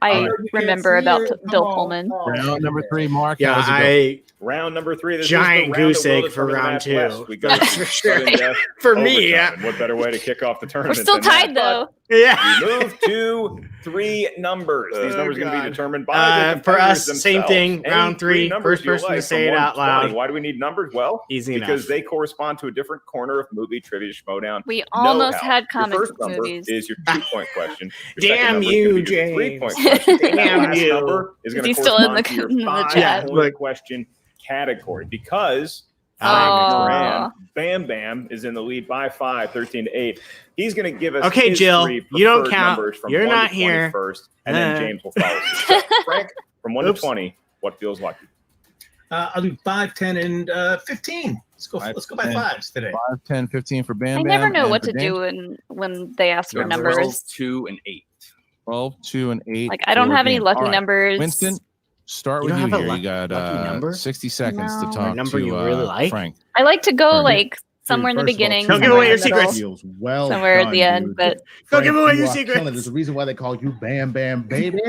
I remember about Bill Pullman. round number 3. Mark, Yeah, how does it go? Round number 3. This Giant is the round goose that will egg for determine the round match 2. west. We go That's for sure. sudden death, For me, overtime. yeah. And what better way to kick off the We're tournament? still than that? tied though. Yeah. We move to 3 numbers. These numbers are going to be determined by the For competitors us, same themselves. thing. Any Round 3, numbers first you person to like say from it 1 out to 20. loud. Why do we need numbers? Well, Easy because enough. they correspond to a different corner of movie trivia schmodown. We almost Know-how. had comic Your first book number movies. is your 2-point question. Your Damn second number you, is gonna be your 3-point James. question. Damn That last you. number is going to He's still in correspond the- to your in the 5-point chat. question category because Oh. Moran, Bam Bam is in the lead by 5, 13-8. He's going to give us Okay, his Jill, 3 you don't preferred count. numbers from You're 1 not to 20 here. first, and then James will follow suit. So, Frank, from 1 to 20, what feels lucky? I'll do 5, 10, and 15. Let's go by 5s today. 5, 10, 15 for Bam I Bam. never know and what for to James. do when they ask for Yeah, numbers. 12, 2, and 8. 12, 2, and 8. Like I don't for have any James. lucky All right. numbers. Winston, start You with don't you have a here. You got lucky number? 60 seconds No. to talk A number to you really like? Frank. I like to go Sorry. like somewhere in the First of all, beginning, Don't give somewhere away in your the middle, secrets. Feels well somewhere at done, the end. dude. But Don't give away you your are secrets. killing. There's a reason why they call you Bam Bam Baby.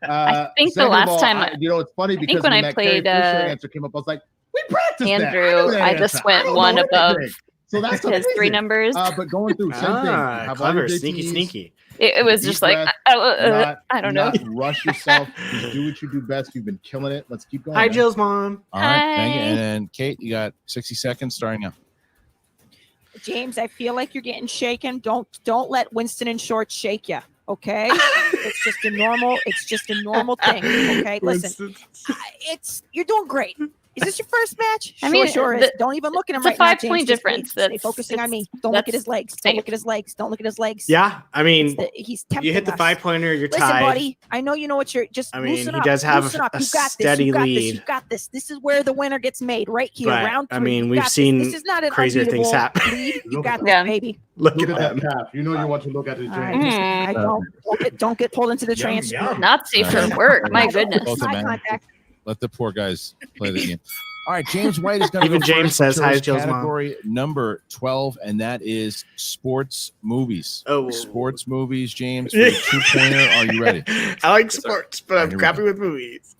I think the second of last all, time it's funny think because when I that played, Carrie Fisher answer came up, I was like, we practiced Andrew, that. knew that I just answer. went don't one know above anything. So that's his 3 amazing. numbers. But going through same thing. Ah, Have all your clever. Sneaky, JTs, sneaky. It was deep just like breath, I don't know. Not rush yourself. Just do what you do best. You've been killing it. Let's keep going. Hi, man. Jill's mom. All right, thank you. Hi. And then Kate, you got 60 seconds starting now. James, I feel like you're getting shaken. Don't let Winston in shorts shake you. Okay, it's just a normal thing. Okay, listen, you're doing great. Is this your first match? I mean, sure is. Don't even look at him it's a right now, 5-point James. Just difference. please stay focusing on me. Don't look at his legs. Don't look at his legs. Don't look at his legs. Yeah, I mean, He's tempting you hit the us. 5-pointer, you're Listen, tied. buddy, I know you know what you're just. I mean, loosen he up, does have loosen up. a You got steady this. You got lead. this. You got this. This is where the winner gets made, right here, But, round 3. I mean, You we've got this. seen This is not an crazier things unbeatable happen. lead. You got Yeah. this, baby. Look Look at at that. that cap. You know you want to look at it, All James. right, I don't get pulled into the train. Nazi for work. My goodness. Both of Eye them. contact. Let the poor guys play the game. All right, James White is going to Even go James first. says hi, Chose Jill's mom. category number 12, and that is sports movies. Oh. Sports movies, James. For the 2-pointer, are you ready? I like sports, but I'm Here we crappy go. with movies.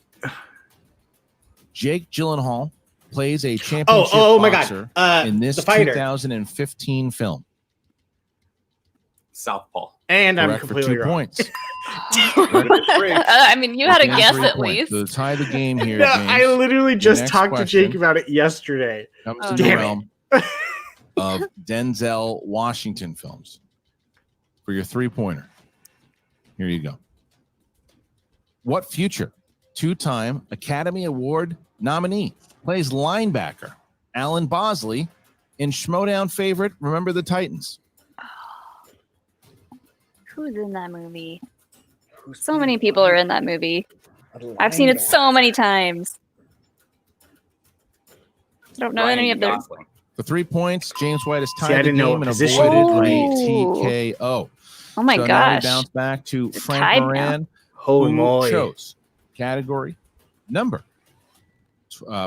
Jake Gyllenhaal plays a championship Oh my boxer God. in this The fighter. 2015 film. Southpaw. And I'm Correct for completely 2 wrong. points. I mean, you had a Within guess 3 at points. least. So to tie the game here, No, James, I literally your just next talked to question Jake about it yesterday. comes Oh, in the damn it. realm of Denzel Washington films. For your 3-pointer, here you go. What future 2-time Academy Award nominee plays linebacker Alan Bosley in Schmodown favorite Remember the Titans? Who's in that movie? So many people are in that movie. I've seen it so many times. I don't know Ryan any of their. Gosling. For 3 points, James White has See, I tied the didn't know game what and position avoided it a was. TKO. Oh my so now we gosh. bounce back to It's Frank tied now. Moran, Holy who moly. chose category number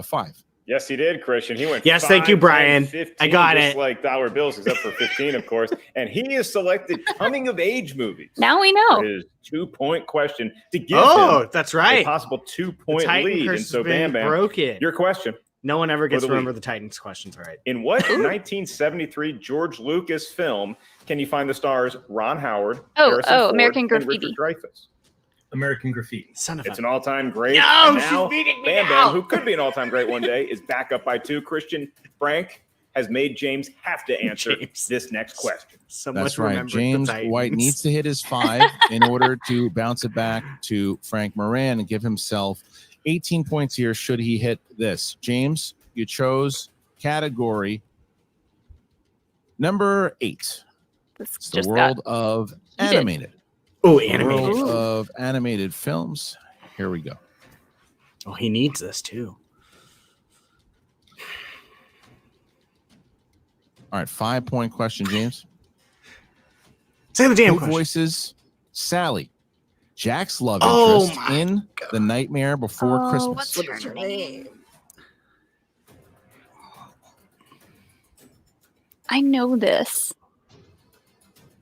5. Yes, he did, Christian. He went. Yes, thank you, 5, 10, Brian. 15, I got just it. like dollar bills, except for 15, of course. And he has selected coming of age movies. Now we for know. his 2-point question to give Oh, him that's a right. possible The 2-point Titan lead. curse And has so, been Bam Bam, broken. your question. No one ever gets For to the remember lead. the Titans questions, all right? In what 1973 George Lucas film can you find the stars Ron Howard, Harrison Ford, American and Graffiti. Richard Dreyfuss? American Graffiti. Son of It's a. an all-time great. No, and she's now, beating me Bam now. Bam, who could be an all-time great one day, is back up by 2. Christian Frank has made James have to answer James. this next question. So That's much right. remembered the James Titans. White needs to hit his 5 in order to bounce it back to Frank Moran and give himself 18 points here should he hit this. James, you chose category Number 8. It's the world of animated. Oh, The animated. world of animated films. Here we go. Oh, he needs this too. All right, 5-point question, James. Say the damn Who question. voices Sally, Jack's love Oh interest my in The Nightmare Before Christmas? What's her name? I know this.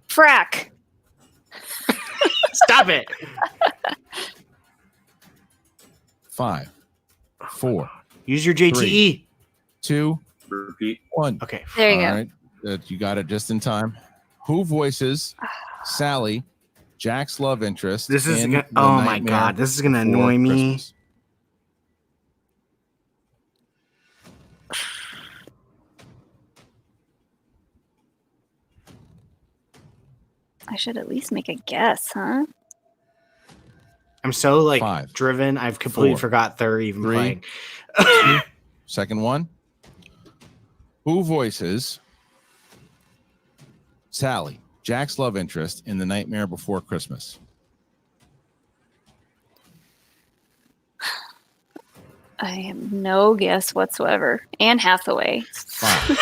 Frack. Stop it. 5, 4. Use your JTE. 3, 2, Repeat. 1. Okay. There you All go. right, you got it just in time. Who voices Sally, Jack's love interest? This is in gonna, The oh my Nightmare god, this is gonna Before annoy me. Christmas? I should at least make a guess, huh? I'm so like 5, driven. I've completely 4, forgot they're even 3, playing. 2. Second one. Who voices Sally, Jack's love interest in The Nightmare Before Christmas? I have no guess whatsoever. Anne Hathaway. 5,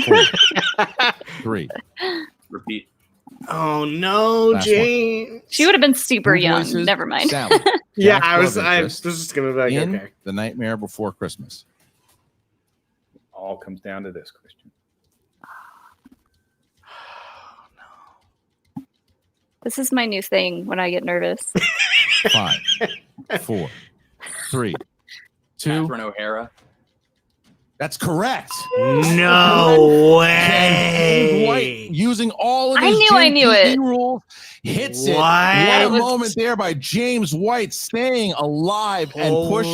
4, 3. Repeat. Oh no, Last one. James. She would have been super Who young. voices Never mind. Sally, Yeah, Jack's I was. love I interest was just gonna be like, in okay. The Nightmare Before Christmas. All comes down to this question. This is my new thing when I get nervous. 5, 4, 3, 2. Catherine O'Hara. That's correct. No James White, way. using all of I his knew I knew JPE it. rules, hits it. What? What a It was- moment there by James White, staying alive and Holy-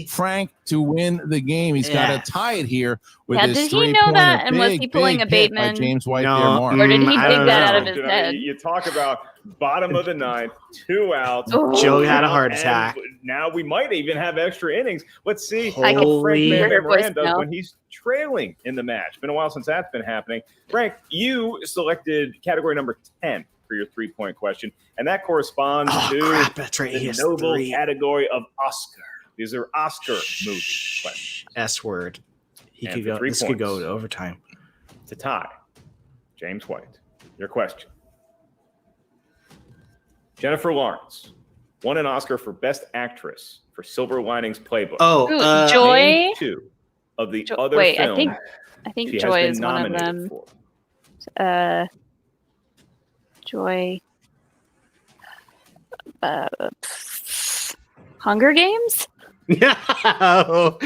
pushes Frank to win the game. He's got Yeah. to tie it here with Yeah, his did he 3-pointer. know that? And was Big, he pulling big a hit by Bateman? James White No, there, Mark. Or did he I dig don't that out know. of his You know, head? You talk about bottom of the ninth, 2 outs. Oh. Joe had a And heart attack. Now we might even have extra innings. Let's see I how can Frank hear her voice Moran does now. when he's trailing in the match. Been a while since that's been happening. Frank, you selected category number 10 for your 3-point question, and that corresponds Oh to crap! That's right. He the has noble 3. category of Oscar. These are Oscar movie questions. S word. He And could for go. 3 This could go points. to overtime. To tie, James White. Your question. Jennifer Lawrence won an Oscar for Best Actress for Silver Linings Playbook. Oh, Ooh, Joy. Name 2 of the other Wait, films I think she has Joy been is one of nominated them. for. Joy. Hunger Games? No.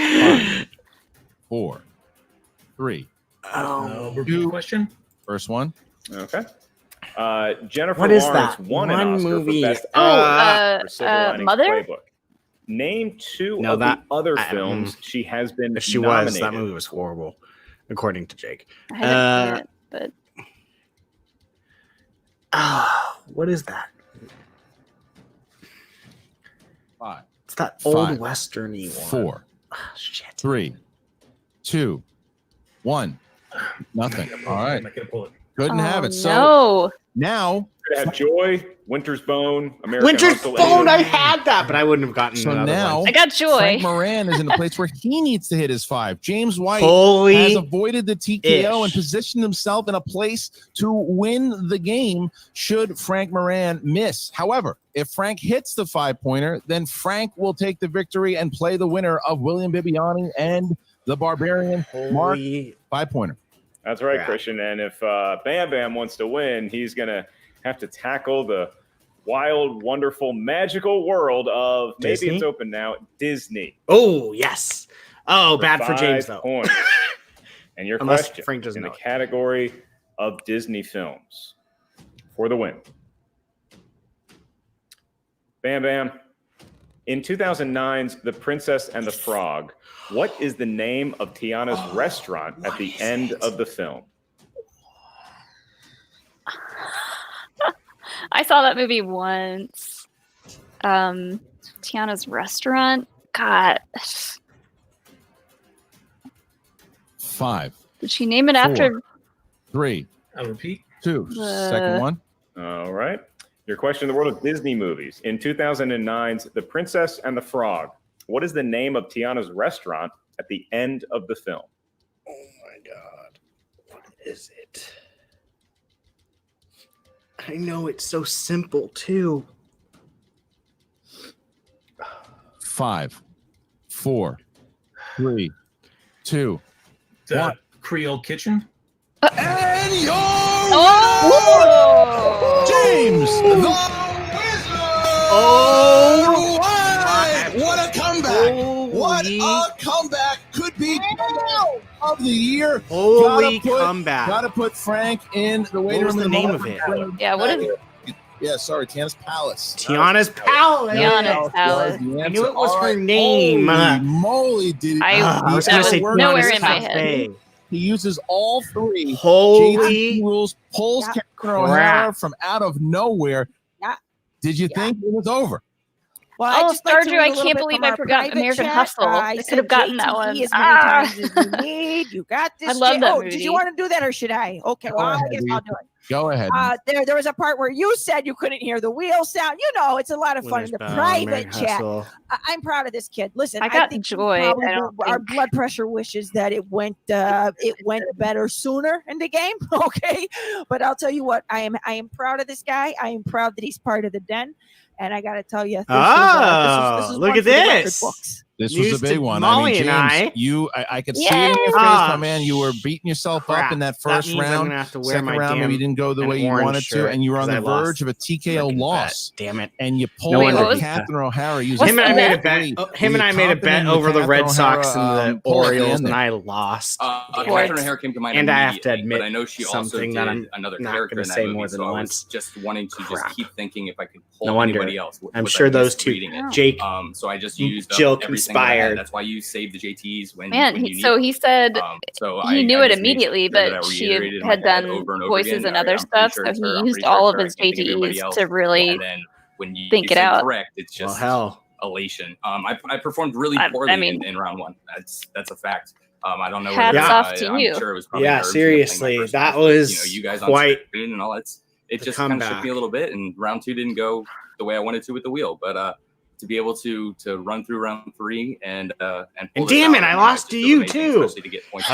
4, 3. Oh. Repeat question. First one. Okay. Jennifer What is Lawrence that? won an One Oscar movie. for Best Oh, Actress for Silver Linings Mother? Playbook. Name 2 No, of that- the other I- films she has been If she nominated. was, that movie was horrible, according to Jake. I haven't seen it, but What is that? 5, It's that old 5, westerny one. 4, Ah, shit. 3, 2, 1. Nothing. All right. I'm not gonna pull it. Couldn't have it. So no. now, Could have Joy, Winter's Bone, American Winter's Hustle, Bone. I and- had that, but I wouldn't have gotten so another now one. I got Joy. Frank Moran is in a place where he needs to hit his 5. James White Holy has avoided the TKO and ish. positioned himself in a place to win the game should Frank Moran miss. However, if Frank hits the 5-pointer, then Frank will take the victory and play the winner of William Bibiani and the Barbarian Mark Holy 5-pointer. That's right, Yeah. Christian. And if Bam Bam wants to win, he's going to have to tackle the wild, wonderful, magical world of, Disney? maybe it's open now, Disney. Oh yes. Oh, bad for 5 James though. points. And your Unless question Frank doesn't in the know it. category of Disney films for the win. Bam Bam. In 2009's The Princess and the Frog, what is the name of Tiana's restaurant at the end of the film? I saw that movie once. Tiana's Restaurant. God. 5, Did she name it after 3. I'll repeat. 2. Second one. All right. Your question in the world of Disney movies. In 2009's The Princess and the Frog, what is the name of Tiana's restaurant at the end of the film? Oh my God. What is it? I know it's so simple too. 5, 4, 3, 2, The 1. Creole Kitchen. And your James, the Wizard. Oh, What a comeback! What a comeback! Could be of the year. Holy comeback! Gotta put Frank in the waiting What was room. the name of it? Yeah, what is Yeah, sorry, Tiana's Palace. Tiana's Palace. Tiana's Palace. I knew it was her name. Holy moly, did I was going to say nowhere Tiana's in my Cafe. head. He uses all 3. Holy JT rules, pulls Yeah. Catherine O'Hara crap. from out of nowhere. Yeah. Did you think it was over? Well, Oh, I'd just like to Stardew, read a I little can't bit believe from I our forgot private American chat. Hustle. I I could said have gotten that JTE one. as many Ah. times as you need. You got this. I love that Did movie. you want to do that or should I? Okay, well, I guess I'll do it. Go ahead. There was a part where you said you couldn't hear the wheel sound. You know, it's a lot of fun in the private chat. I'm proud of this kid. Listen, I got think joy. probably I don't our think- blood pressure wishes that it went better sooner in the game. Okay, but I'll tell you what, I am proud of this guy. I am proud that he's part of the Den. And I got to tell you, this Oh, was look one at for the record this. books. This News was a to big one. Molly James, and I could see it in your face, Ah, my man. You were beating yourself crap. up in that That first means I'm round. gonna have to wear Second my round, maybe damn didn't go the an way you orange wanted to, shirt and you were on 'cause the I lost verge of a TKO freaking loss. bet. Damn it. And you pulled No wonder Catherine O'Hara using him and I made a bet. 3. Him and I made a bet over the Red Sox and the Orioles, and I lost. Catherine O'Hara came to mind And I have to immediately, admit but I know she also something did that I'm another not character gonna in that say movie, more than so I once. was just wanting to just keep thinking if I could pull No wonder. anybody else. I'm was sure I those two, misreading it. Jake, So I just used up Jill everything that I had. conspired. That's why you saved the JTs when Man, when he, you need so them. he said So he I knew it just made immediately, sure that I but she reiterated in my had head done over and over voices again, and "All other right, I'm pretty stuff, sure so it's her. he I'm used pretty all sure of it's his her. I can't think of anybody JTEs else." to really And then when you think it say out. correct, it's just hell. elation. I performed really I poorly mean- in round 1. That's a fact. I don't know. Hats whether, off to I'm you. sure it was probably Yeah, nerves, playing my seriously, first that match, but, was you guys on quite screen and all that. It the just kind of shook comeback. me a little bit, and round 2 didn't go the way I wanted to with the wheel. But to be able to run through round 3 and pull And this damn out, it, I mean, lost just to feel you amazing, too. especially to get points.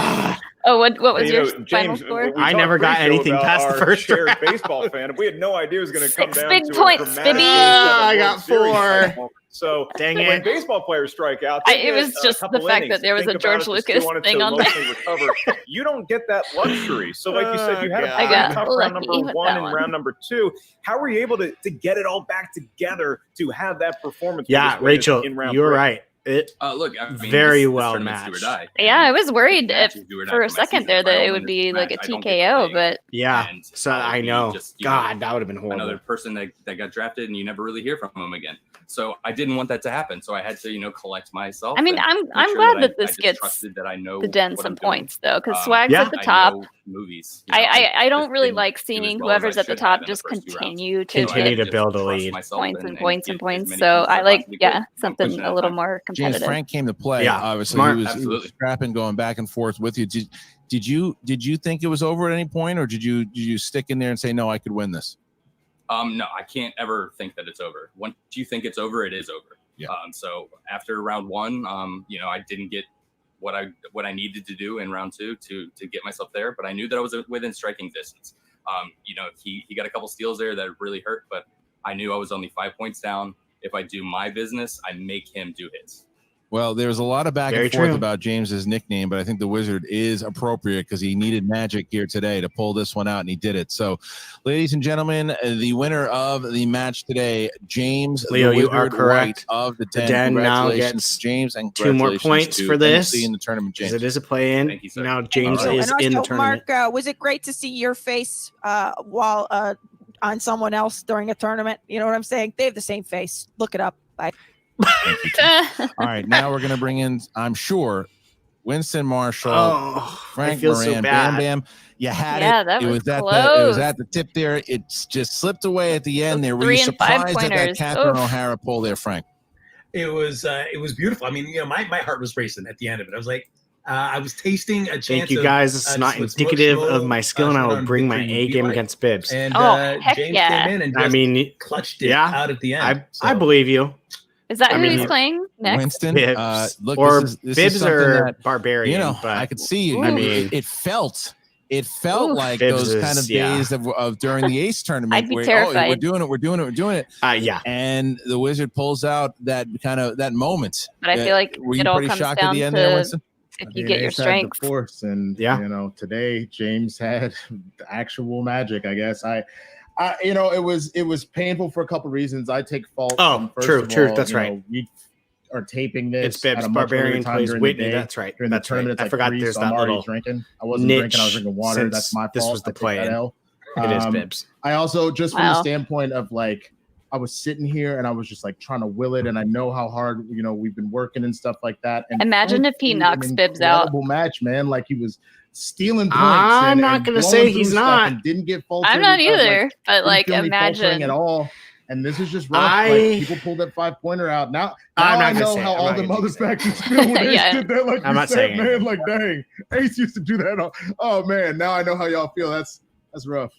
Oh, what was your final James, score? we I talked never got pre-show anything about past the our first shared round. baseball fan. We had no idea it was going to come 6 down big to points, a dramatic baby. I World got Series 4. So Dang when it. baseball players strike out, It they get was a just couple the fact innings that there was to a think George about it, to Lucas still want it thing to on there. emotionally recover. You don't get that luxury. So, like you said, you had a Oh, pretty God. tough Lucky round number with 1 that and one. round number 2. How were you able to get it all back together to have that performance? Yeah, with this win Rachel, in round you were 3? right. It Look, I mean, very this well tournament's do or matched. die. Yeah, I was worried Match if is do or die for a my second season. there If I that don't it win would this be like a match, I don't get to TKO, play. but Yeah. And So I'll I be know. just, you know, God, that would have been horrible. another person that got drafted and you never really hear from them again. So I didn't want that to happen. So I had to, collect myself. I mean, and I'm make sure glad I that this just gets trusted that I know the Den what some I'm doing. points though, because Swag's yeah. at the I top. know movies. I don't just really didn't like do as seeing well as whoever's I at the should have top in the just first 2 rounds. continue to Continue get to build a Trust lead. myself points and and points get and as points. many So points as I I like, possibly yeah, could. something pushing a it little back. more James competitive. Frank came to play. Yeah, Obviously, smart. he was Absolutely. scrapping, going back and forth with you. Did you think it was over at any point, or did you stick in there and say, no, I could win this? No, I can't ever think that it's over. Once you think it's over, it is over. Yeah. So after round 1, I didn't get what I needed to do in round 2 to get myself there, but I knew that I was within striking distance. He got a couple steals there that really hurt, but I knew I was only 5 points down. If I do my business, I make him do his. Well, there's a lot of back Very and forth true. about James's nickname, but I think the Wizard is appropriate because he needed magic here today to pull this one out, and he did it. So, ladies and gentlemen, the winner of the match today, James Leo, the you are Wizard correct. White of the The Den. Den now Congratulations gets to James, and 2 more congratulations points to for this. MC in the tournament, James. Because it is a play-in. Thank you, sir. Now James All right. is And in the also, tournament. Mark, was it great to see your face while on someone else during a tournament? You know what I'm saying? They have the same face. Look it up. Bye. All right, now we're going to bring in, I'm sure, Winston Marshall, Oh, Frank I feel Moran, so Bam bad. Bam. You had Yeah, it. that It was was at close. the tip there. It's just slipped away at the end there. Were 3 you and 5 surprised at that pointers. Catherine Oof. O'Hara pull there, Frank? It was beautiful. I mean, my heart was racing at the end of it. I was like, I was tasting a chance. Thank you guys. It's of, not just indicative schmo, of my skill, and I will showdown bring my victory A would be game like. against Bibbs. And heck James yeah. came in and I just mean, clutched it yeah, out at the end. I believe you. Is that I who mean, he's playing next? Winston, Bibbs. look, Or this is Bibbs something or that, Barbarian, but I could see. I mean, it felt like Bibbs those kind of days of during the Ace tournament. I'd be where, terrified. we're doing it. Yeah. And the Wizard pulls out that moment. But I feel like were you it all pretty comes shocked down at the end to there, Winston? if you get your Ace had strength. the force, and today James had the actual magic. I guess it was painful for a couple reasons. I take fault. True. That's right. We are taping this. It's Bibbs. At a much earlier Barbarian time plays during Whitney. the day. That's right. During That's the tournament, right. it's I forgot three, there's so that I'm already little drinking. I wasn't drinking. I was drinking water. since That's my fault. this was the I took that play-in. L. It is Bibbs. I also, just from the Wow. standpoint of like, I was sitting here and I was just like trying to will it, and I know how hard we've been working and stuff like that. And Imagine Frank if he threw knocks an Bibbs out. incredible match, man. Like he was stealing points. I'm and not gonna blowing say through he's stuff not. and didn't get faltered. I'm not either, but didn't like feel me faltering imagine. at all. And this is just rough. I- Like, people pulled that 5-pointer out. Now I'm not I gonna know say how it. I'm all not the gonna other say it. factions feel when Ace Yeah. did that. Like I'm you not said, saying man. anything. Like dang, Ace used to do that. Oh man, now I know how y'all feel. That's rough.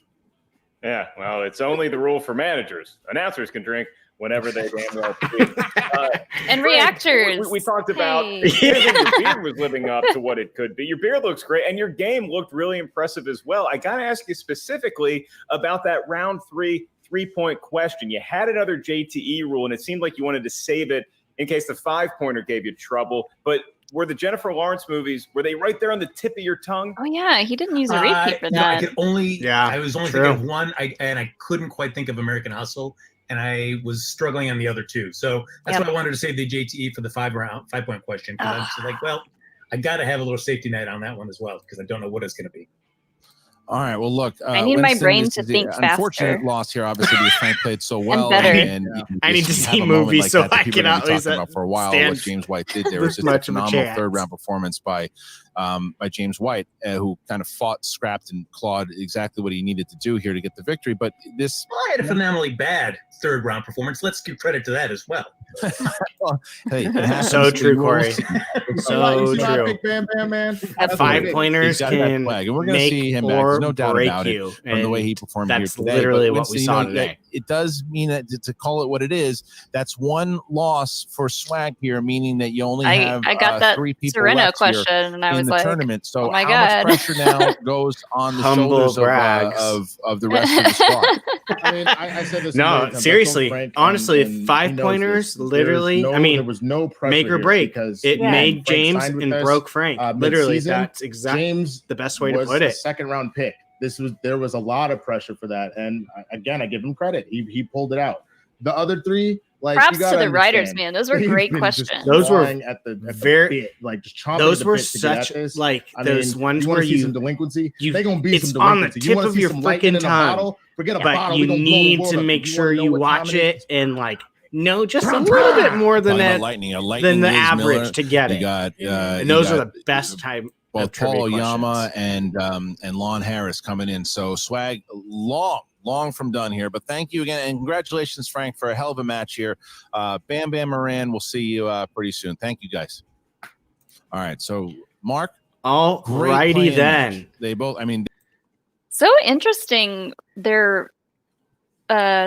Yeah, well, it's only the rule for managers. Announcers can drink whenever they damn well please. And Frank, reactors. We talked about Hey. your beard was living up to what it could be. Your beard looks great, and your game looked really impressive as well. I got to ask you specifically about that round 3-point question. You had another JTE rule, and it seemed like you wanted to save it in case the 5-pointer gave you trouble. But were the Jennifer Lawrence movies, were they right there on the tip of your tongue? Oh yeah, he didn't use a repeat for No, I that. could only. Yeah, I was only true. thinking of one, and I couldn't quite think of American Hustle, and I was struggling on the other two. So that's Yep. why I wanted to save the JTE for the 5-point question. Because I was just like, well, I got to have a little safety net on that one as well, because I don't know what it's going to be. All right. Well, look. I need my Winston, brain this to is the think unfortunate faster. loss here, obviously, because Frank played so well. better. I need to you have see a moment movies like so that that I people are can gonna be at least talking about for a while. stand What James White did there this was just a much of a phenomenal chance. third-round performance by James White, who kind of fought, scrapped, and clawed exactly what he needed to do here to get the victory. But this, Well, I had a phenomenally bad third-round performance. Let's give credit to that as well. hey, it happens. So true, You will Corey. see. So You see my true. pick, Bam Bam, man. At That's five what it is. pointers He's got that can flag, and we're going to make see him back. or There's no doubt break about you, it from the way he and performed here that's today. literally But what we Winston, saw you know, today. It does mean that to call it what it is, that's one loss for Swag here, meaning that you only have I got that 3 people Sereno left here question, and I in was the like, tournament. So oh my how God. much pressure now goes on the Humble shoulders brags. of the rest of the squad? I mean, I said this. No, seriously, honestly, 5-pointers, literally, I mean, there was no pressure make or here break. because It Yeah. made Frank James signed with and us, broke Frank. Literally, mid-season. that's exactly James the best way to was put a it. second-round pick. There was a lot of pressure for that, and again, I give him credit. He pulled it out. The other 3, like, props you to gotta the writers, understand, man. Those were they've great been just questions. Those were clawing at the very- bit, like just chomping Those at the were bit to get at such this. like I those mean, ones you wanna where see some delinquency. you They gonna be it's some on the delinquency. tip You wanna of see your some lightning freaking in a tongue. bottle? Forget a But bottle. you We gonna blow the need world to up. make You sure wanna know you what watch time it and like know just a little bit more than Talking about that lightning, a than lightning the Liz average Miller. to get You it. got And you those are got the best time. both of trivia Paul Oyama questions. and Lon Harris coming in. So Swag long from done here. But thank you again, and congratulations, Frank, for a hell of a match here. Bam Bam Moran, we'll see you pretty soon. Thank you guys. All right, so Mark. All great righty playing then. match. They both. I mean, So interesting. Their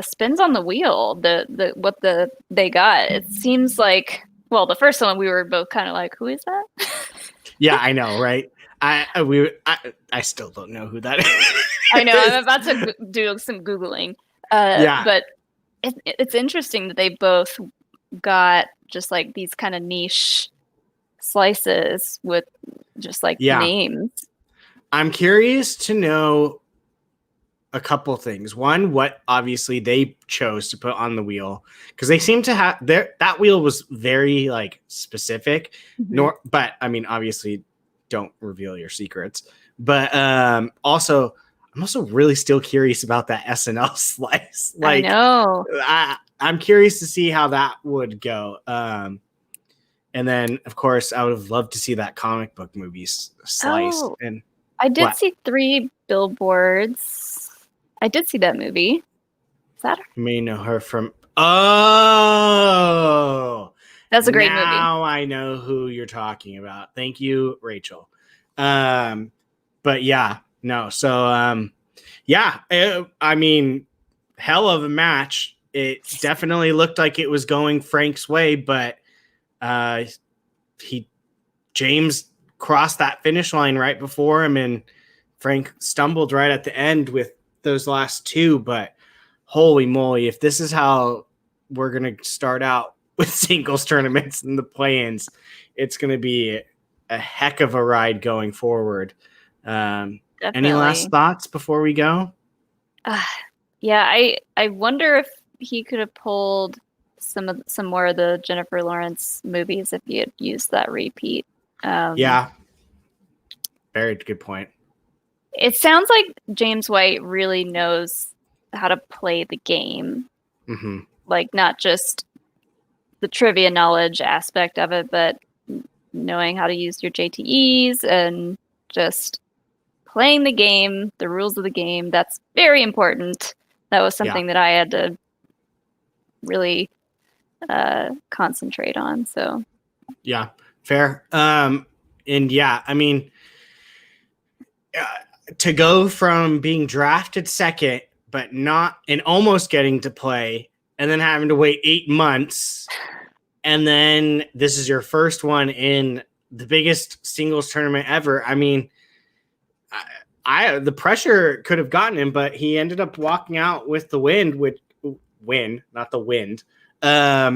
spins on the wheel. They got. It seems like, well, the first one we were both kind of like, who is that? Yeah, I know, right? I still don't know who that is. I know. I'm about to do some Googling. Yeah. But it's interesting that they both got just like these kind of niche slices with just like names. I'm curious to know a couple things. One, what obviously they chose to put on the wheel, because they seem to have that wheel was very like specific. But I mean, obviously, don't reveal your secrets. But also, I'm also really still curious about that SNL slice. Like, I know. I'm curious to see how that would go. And then, of course, I would have loved to see that comic book movie slice. Oh, And I did what? see 3 billboards. I did see that movie. Is that her? You may know her from. Oh, That's a great movie. Now I know who you're talking about. Thank you, Rachel. But yeah, no. So I mean, hell of a match. It definitely looked like it was going Frank's way, but James crossed that finish line right before him, and Frank stumbled right at the end with those last two. But holy moly, if this is how we're going to start out with singles tournaments and the play-ins, it's going to be a heck of a ride going forward. Any last thoughts before we go? Yeah, I wonder if he could have pulled some more of the Jennifer Lawrence movies if he had used that repeat. Yeah, very good point. It sounds like James White really knows how to play the game. Mm-hmm. Like, not just the trivia knowledge aspect of it, but knowing how to use your JTEs and just playing the game, the rules of the game. That's very important. That was something that I had to really concentrate on. So yeah, fair. And yeah, I mean, to go from being drafted second, but not and almost getting to play, and then having to wait 8 months, and then this is your first one in the biggest singles tournament ever. I mean, the pressure could have gotten him, but he ended up walking out with the win, not the wind. Yeah,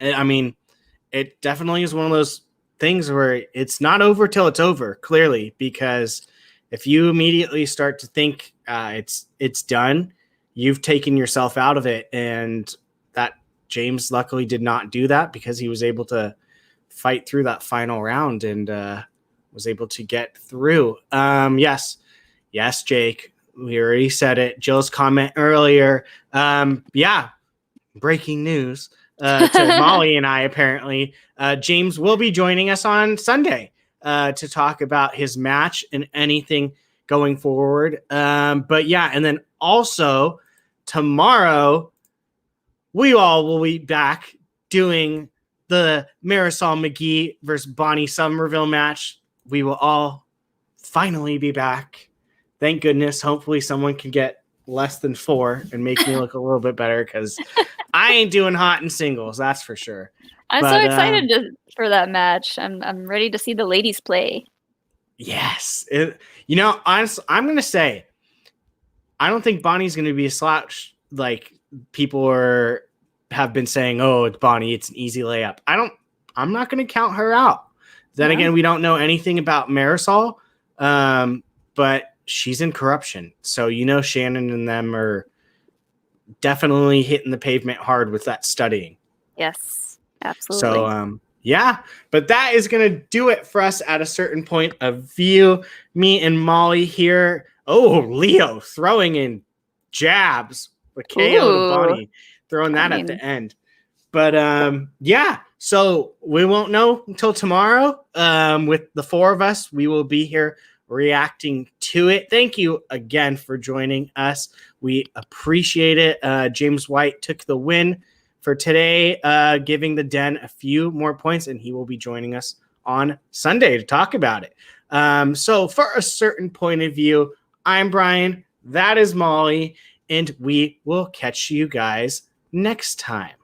I mean, it definitely is one of those things where it's not over till it's over, clearly, because if you immediately start to think it's done, you've taken yourself out of it. And that James luckily did not do that, because he was able to fight through that final round and was able to get through. Yes, Jake, we already said it. Jill's comment earlier. Breaking news to Molly and I, apparently. James will be joining us on Sunday to talk about his match and anything going forward. But yeah, and then also tomorrow, we all will be back doing the Marisol McGee versus Bonnie Somerville match. We will all finally be back. Thank goodness. Hopefully someone can get less than 4 and make me look a little bit better, because I ain't doing hot in singles, that's for sure. I'm so excited for that match. I'm ready to see the ladies play. Yes. Honestly, I'm going to say, I don't think Bonnie's going to be a slouch. Like, people have been saying, oh, it's Bonnie, it's an easy layup. I'm not going to count her out. Then again, we don't know anything about Marisol, but she's in corruption. So, Shannon and them are definitely hitting the pavement hard with that studying. Yes, absolutely. So, but that is going to do it for us at a certain point of view. Me and Molly here. Oh, Leo throwing in jabs with KO to Bonnie, throwing that at the end. But so we won't know until tomorrow. With the 4 of us, we will be here reacting to it. Thank you again for joining us. We appreciate it. James White took the win for today, giving the Den a few more points, and he will be joining us on Sunday to talk about it. So for a certain point of view, I'm Brian, that is Molly, and we will catch you guys next time.